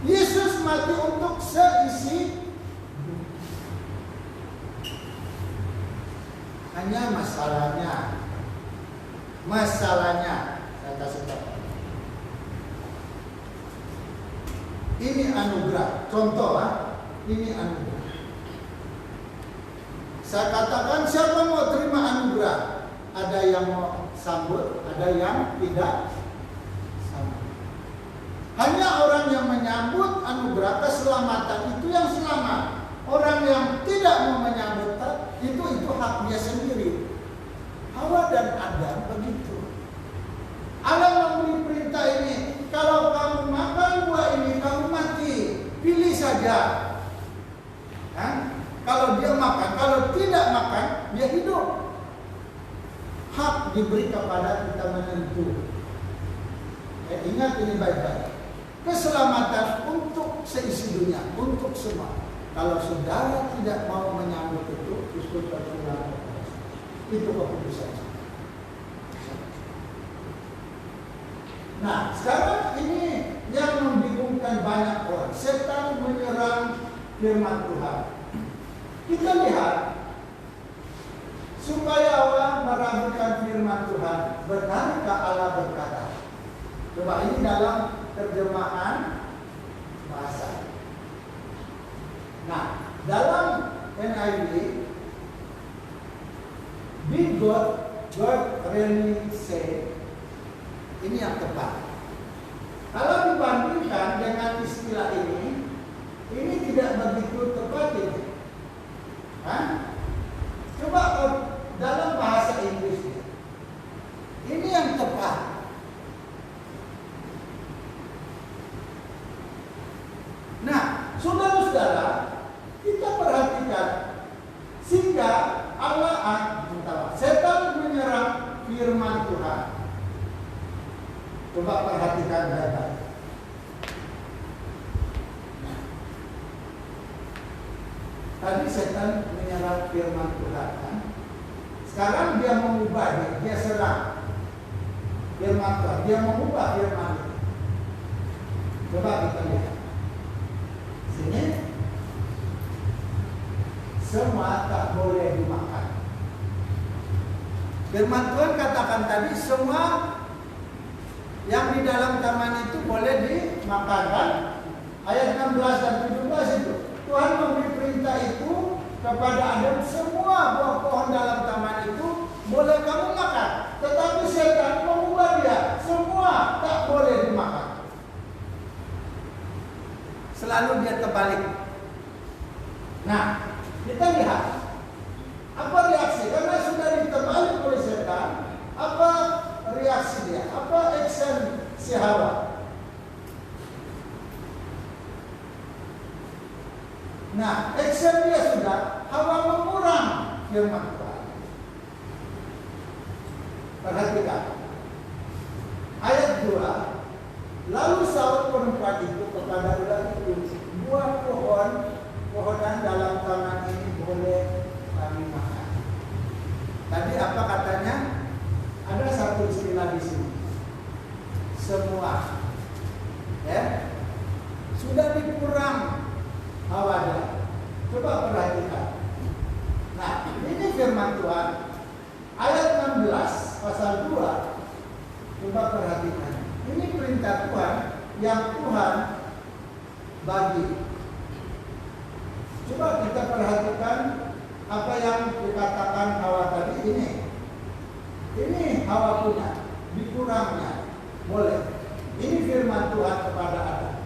Yesus mati untuk seisi. Hanya masalahnya, saya kasih tahu. Ini anugerah, contoh ini anugerah. Saya katakan siapa mau terima anugerah? Ada yang mau sambut, ada yang tidak sambut. Hanya orang yang menyambut anugerah keselamatan itu yang selamat. Orang yang tidak mau menyambut itu hak dia sendiri. Hawa dan Adam begitu. Allah memberi perintah ini, kalau kamu makan buah ini kamu mati, pilih saja. Kalau dia makan, kalau tidak makan dia hidup. Hak diberi kepada kita menentu. Ingat ini baik-baik. Keselamatan untuk seisi dunia, untuk semua. Kalau saudara tidak mau menyambut itu terpulang. Itu keputusan. Nah, sekarang ini yang membingungkan banyak orang. Setan menyerang firman Tuhan. Kita lihat supaya orang meragukan firman Tuhan. Benarkah Allah berkata? Coba ini dalam terjemahan bahasa. Nah, dalam NIV, did God really say? Ini yang tepat. Kalau dibandingkan dengan istilah ini tidak begitu tepat ini. Coba dalam bahasa Inggris ini yang tepat. Nah, saudara-saudara, kita perhatikan sehingga setan menyerang firman Tuhan. Coba perhatikan baik-baik. Tadi setan menyerang firman Tuhan kan? Sekarang dia mengubah, dia serang firman Tuhan, dia mengubah firman itu. Coba kita lihat sini, semua tak boleh dimakan. Firman Tuhan katakan tadi semua yang di dalam taman itu boleh dimakan kan? Ayat 16 dan 17 itu Tuhan memberi perintah itu kepada Adam, semua buah pohon dalam taman itu boleh kamu makan. Tetapi setan mengubah dia, semua tak boleh dimakan. Selalu dia terbalik. Nah, kita lihat apa reaksi, karena sudah diterbalik oleh setan. Apa reaksi dia? Apa action si Hawa? Nah, action dia sudah Hawa mengurang firman Tuhan. Perhatikan ayat 2. Lalu Saul perempuan itu kepada ular itu, buah pohonan dalam taman ini boleh kami makan. Tadi apa katanya? Ada satu istilah di perintah Tuhan yang Tuhan bagi. Coba kita perhatikan apa yang dikatakan Hawa tadi ini. Ini Hawa punya, dikurangnya, boleh. Ini firman Tuhan kepada Adam.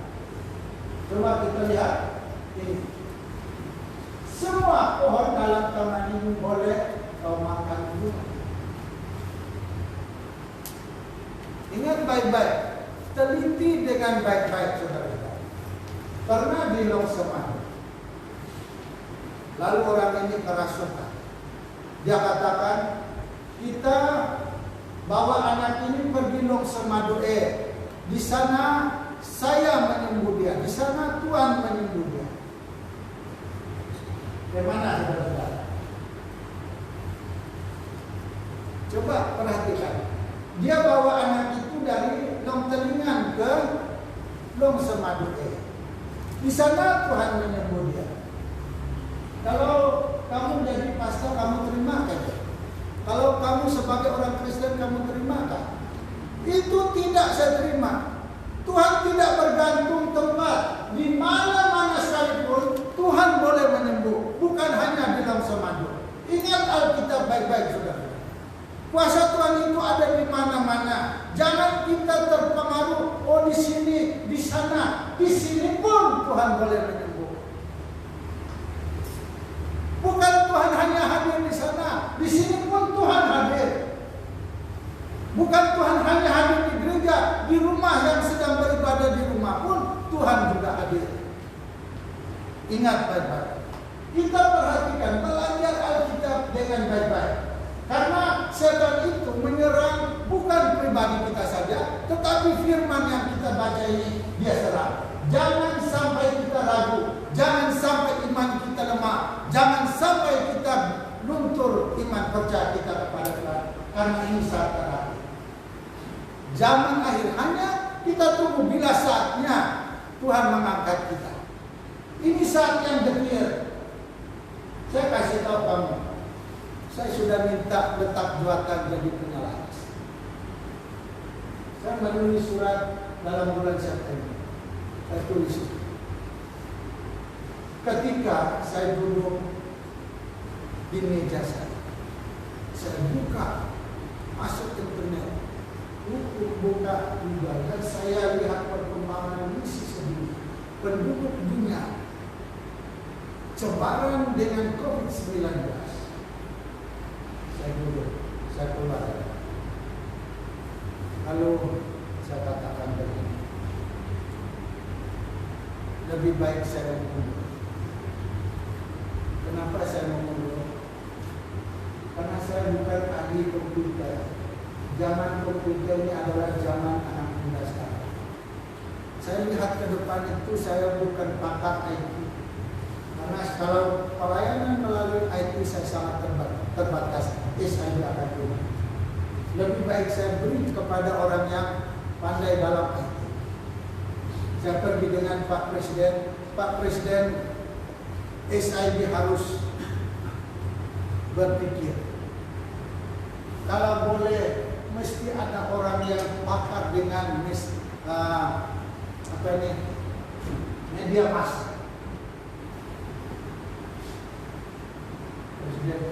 Coba kita lihat ini. Semua pohon dalam taman ini boleh kau makan dulu. Ingat baik-baik, teliti dengan baik-baik saudara. Pernah di Longseman, lalu orang ini kerasukan. Dia katakan, kita bawa anak ini pergi Longsemadu. Di sana saya menyembuh dia, di sana Tuhan menyembuh dia. Bagaimana saudara? Coba perhatikan. Dia bawa anak itu dari Longtelingan ke Longsemadu. Di sana Tuhan menyembuh dia. Kalau kamu jadi pastor, kamu terima kan? Kalau kamu sebagai orang Kristen, kamu terima kan? Itu tidak saya terima. Tuhan tidak bergantung tempat. Di mana-mana sekalipun Tuhan boleh menyembuh, bukan hanya di Longsemadu. Ingat Alkitab baik-baik saudara. Kuasa Tuhan itu ada di mana-mana. Jangan kita terpengaruh. Oh di sini, di sana, di sini pun Tuhan boleh menyembuh. Bukan Tuhan hanya hadir di sana, di sini pun Tuhan hadir. Bukan Tuhan hanya hadir di gereja, di rumah yang sedang beribadah di rumah pun Tuhan juga hadir. Ingat baik-baik. Kita perhatikan, belajar Alkitab dengan baik-baik. Karena setan itu menyerang bukan pribadi kita saja, tetapi firman yang kita baca ini dia serang. Jangan sampai kita ragu, jangan sampai iman kita lemah, jangan sampai kita luntur iman percaya kita kepada Tuhan. Karena ini saat terakhir. Zaman akhir hanya kita tunggu bila saatnya Tuhan mengangkat kita. Ini saat yang detil. Saya kasih tahu kamu, saya sudah minta letak jawatan jadi penyelamat. Saya menulis surat dalam bulan September. Saya tulis itu. Ketika saya duduk di meja saya buka, masuk internet, buka Google, dan saya lihat perkembangan misi sedunia, penduduk dunia, cembaran dengan COVID-19. Saya duduk, saya keluar. Lalu saya katakan begini, lebih baik saya mundur. Kenapa saya mundur? Karena saya bukan ahli komputer. Zaman komputer ini adalah zaman anak muda sekarang. Saya lihat ke depan itu saya bukan pakar IT. Karena kalau pelayanan melalui IT saya sangat terbatas. Saya akan rumah. Lebih baik saya beri kepada orang yang pandai dalam IT. Saya pergi dengan Pak Presiden, SIB harus berpikir. Kalau boleh, mesti ada orang yang pakar dengan media massa. Presiden.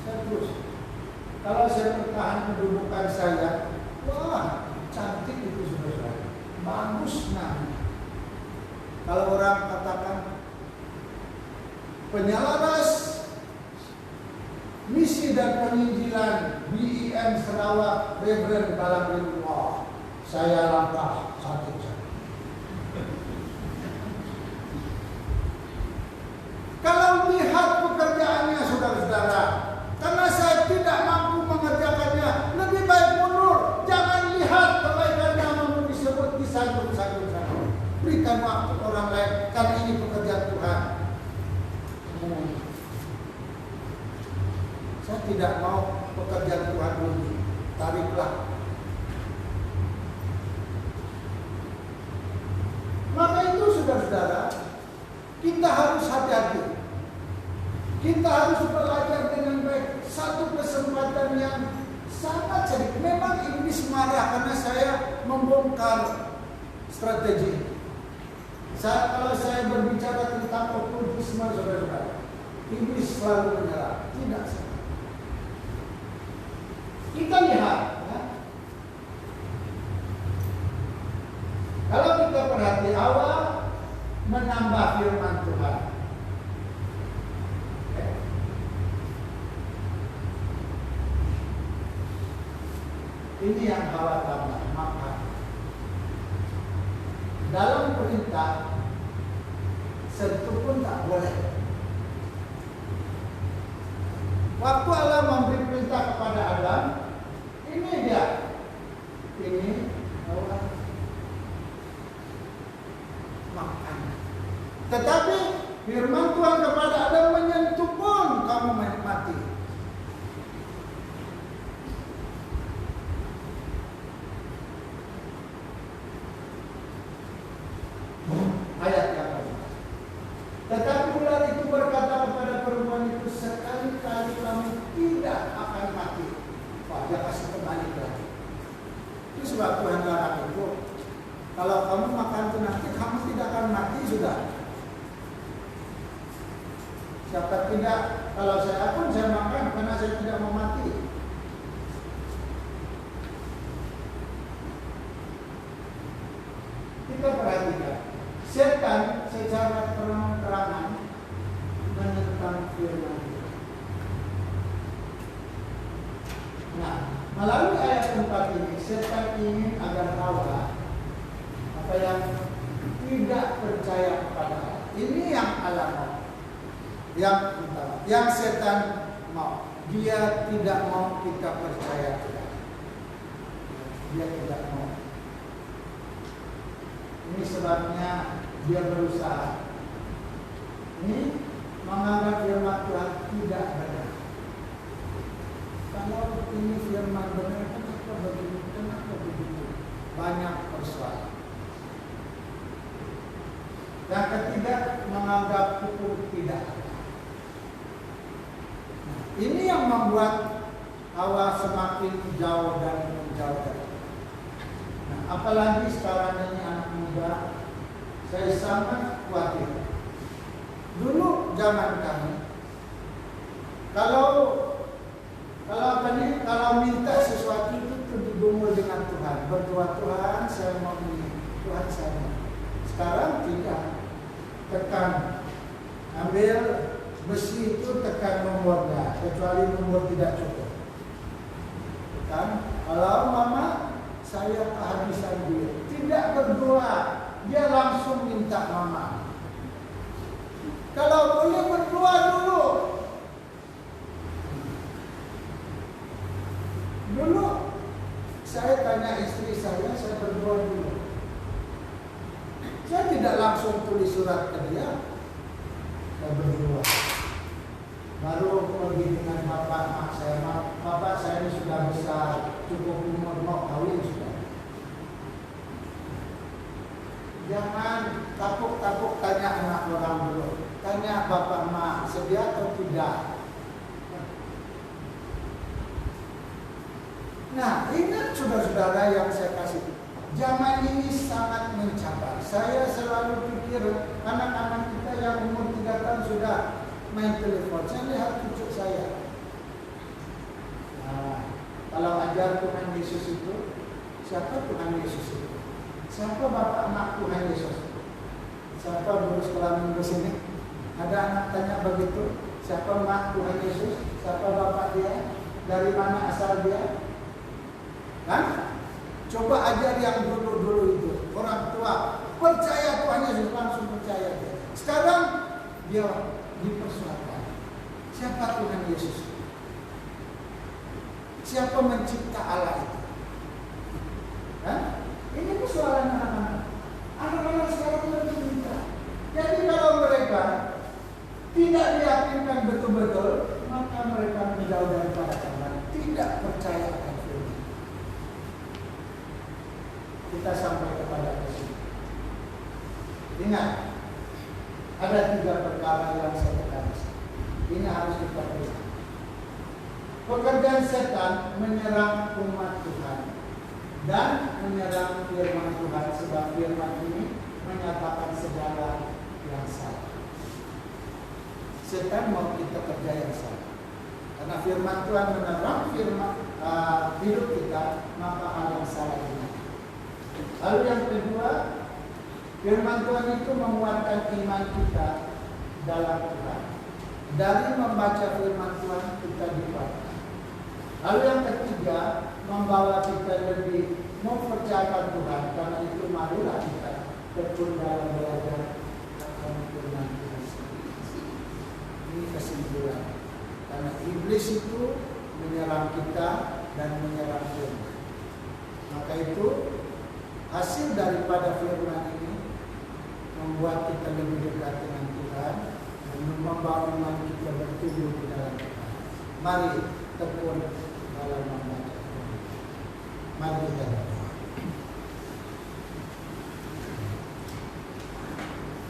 Saya terus. Kalau saya bertahan kedudukan saya, wah cantik itu saudara, bagus namanya. Kalau orang katakan penyelaras misi dan penginjilan BIM Sarawak Reverend dalam Wah, saya langkah satu jam. Kalau lihat pekerjaannya saudara-saudara, karena saya tidak mampu mengerjakannya, lebih baik mundur. Jangan lihat kebaikannya mau disebut disangkut-sangkut. Berikan waktu orang lain, karena ini pekerjaan Tuhan. Saya tidak mau pekerjaan Tuhan dulu. Tariklah. Maka itu saudara-saudara, kita harus hati-hati. Kita harus belajar dengan baik. Satu kesempatan yang sangat sedikit. Memang ini iblis marah karena saya membongkar strategi. Kalau saya berbicara tentang okultisme, saudara-saudara, iblis selalu menyerah. Tidak salah. Kita lihat, ya. Kalau kita perhati awal menambah firman Tuhan. Ini yang Hawa tambah, maka dalam perintah sentuh pun tak boleh. Waktu Allah memberi perintah kepada Adam, ini dia, ini Hawa makan. Tetapi firman Tuhan kepada Adam, menyentuh pun kamu mati. Ayat yang lain. Tetapi ular itu berkata kepada perempuan itu, sekali-kali kamu tidak akan mati. Wah, dia kasih kembali lagi. Itu sebab Tuhan larang itu. Kalau kamu makan itu nanti kamu tidak akan mati sudah. Siapa tidak? Kalau saya pun saya makan karena saya tidak mau mati. Kita perhatikan. Setan secara terang-terangan menentang firman Tuhan. Nah, melalui ayat 4 ini, setan ingin agar Hawa apa yang tidak percaya kepada Allah. Ini yang Allah mau. Yang setan mau. Dia tidak mau kita percaya kepada. Dia tidak mau. Ini sebabnya dia berusaha ini menganggap firman Tuhan tidak benar. Kalau ini firman benar, kenapa begitu? Kenapa begitu? Banyak persoalan. Yang ketiga, menganggap hukum tidak ada. Nah, ini yang membuat Hawa semakin jauh dan menjauh dari. Nah, apalagi sekarang ini anak muda, saya sangat khawatir. Dulu zaman kami, kalau minta sesuatu itu digumul dengan Tuhan, berdoa, Tuhan saya mau ini, Tuhan saya mau. Sekarang tidak, tekan, ambil besi itu tekan nomornya, kecuali nomor tidak cukup. Tekan, kalau mama saya kehabisan duit, tidak berdoa, dia langsung minta mama. Kalau boleh berdoa dulu. Dulu saya tanya istri saya berdoa dulu. Saya tidak langsung tulis surat ke dia, saya berdoa. Baru pergi dengan bapak mak saya, bapak saya ini sudah besar, cukup umur mau kawin sudah. Jangan tapuk-tapuk tanya anak orang dulu. Tanya bapak mak sedia atau tidak. Nah, ingat saudara-saudara yang saya kasih. Zaman ini sangat mencabar. Saya selalu pikir anak-anak kita yang umur 3 tahun sudah main telepon. Saya lihat cucu saya. Nah, kalau ajar Tuhan Yesus itu, siapa Tuhan Yesus itu? Siapa bapak anak Tuhan Yesus? Siapa guru sekolah minggu sini? Ada anak tanya begitu? Siapa mak Tuhan Yesus? Siapa bapak dia? Dari mana asal dia? Kan? Coba ajar yang dulu-dulu itu. Orang tua percaya Tuhan Yesus, langsung percaya dia. Sekarang dia dipersoalkan. Siapa Tuhan Yesus? Siapa mencipta Allah itu? Kan? Ini persoalan anak-anak. Anak-anak sekarang lebih pintar. Jadi kalau mereka tidak diyakinkan betul-betul, maka mereka menjauh daripada Tuhan, tidak percaya akan firman. Kita sampai kepada kesini. Ingat, ada 3 perkara yang saya tekan. Ini harus kita lihat. Pekerjaan setan menyerang umat Tuhan dan menyerang firman Tuhan, sebab firman ini menyatakan segala yang salah. Setan mau kita kerja yang salah, karena firman Tuhan menerang firman hidup kita, maka hal yang salah ini. Lalu yang kedua, firman Tuhan itu menguatkan iman kita dalam Tuhan. Dari membaca firman Tuhan kita dikuatkan. Lalu yang ketiga, membawa kita lebih mempercayakan Tuhan, karena itu marilah kita tekun dalam belajar akan firman Tuhan. Ini kesimpulan, karena iblis itu menyerang kita dan menyerang firman. Maka itu hasil daripada firman ini membuat kita lebih dekat dengan Tuhan dan membawa iman kita bertumbuh di dalam Tuhan. Mari tekun dalam membaca Tuhan. Mari kita berdoa.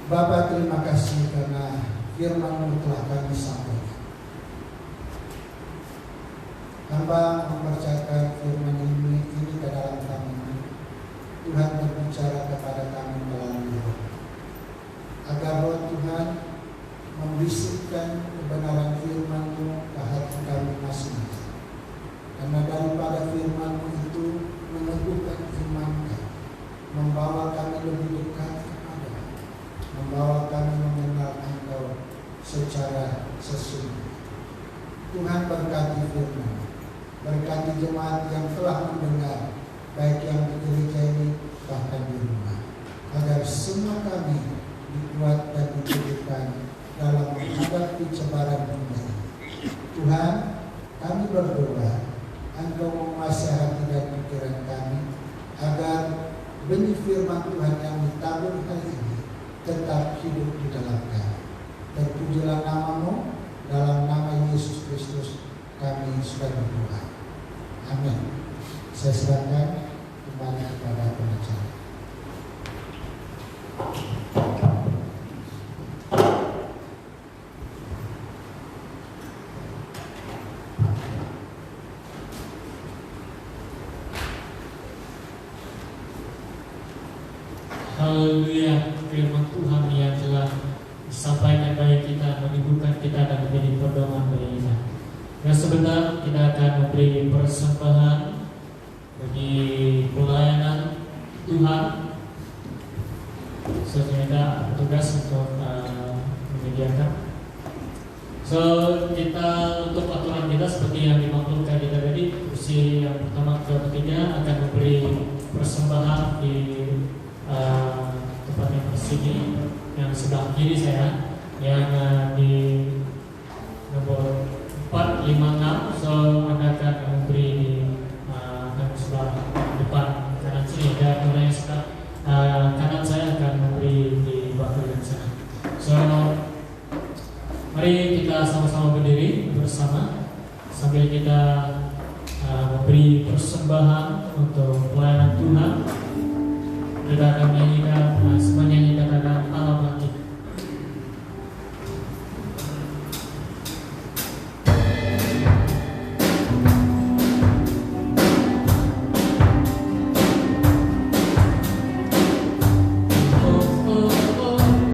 Bapa, terima kasih karena firman-Mu telah kami sampaikan. Hamba mempercayakan firman ini ke dalam kami. Tuhan berbicara kepada kami melalui Roh, agar Roh Tuhan membisikkan kebenaran firman-Mu ke hati kami masing-masing. Karena daripada firman-Mu itu meneguhkan iman kami, membawa kami lebih dekat kepada-Mu, membawa kami mengenal Engkau secara sesungguhnya. Tuhan berkati firman, berkati jemaat yang telah mendengar, baik yang di gereja ini bahkan di rumah, agar semua kami dikuat dan diberikan dalam menghadapi cobaan dunia. Tuhan, kami berdoa Engkau menguasai hati dan pikiran kami, agar benih firman Tuhan yang ditabur hari ini tetap hidup di dalam kami. Terpujilah nama-Mu, dalam nama Yesus Kristus kami sudah berdoa. Amin. Saya serahkan kembali kepada pengacara. Haleluya, firman Tuhan yang telah disampaikan bagi kita, menimbulkan kita dan menjadi pedoman bagi kita. Dan sebentar kita akan memberi persembahan bagi pelayanan Tuhan. Sesuai tugas untuk menyediakan. So kita untuk aturan kita seperti yang dimaklumkan kita tadi, kursi yang pertama ke ketiga akan memberi persembahan di tempat yang bersini yang sebelah kiri saya, yang di nomor 456. So Anda akan memberi di sebelah depan kanan sini, dan orang yang sebelah kanan saya akan memberi di bagian sana. So mari kita sama-sama berdiri bersama sambil kita memberi persembahan untuk pelayanan Tuhan. Kita akan menyanyikan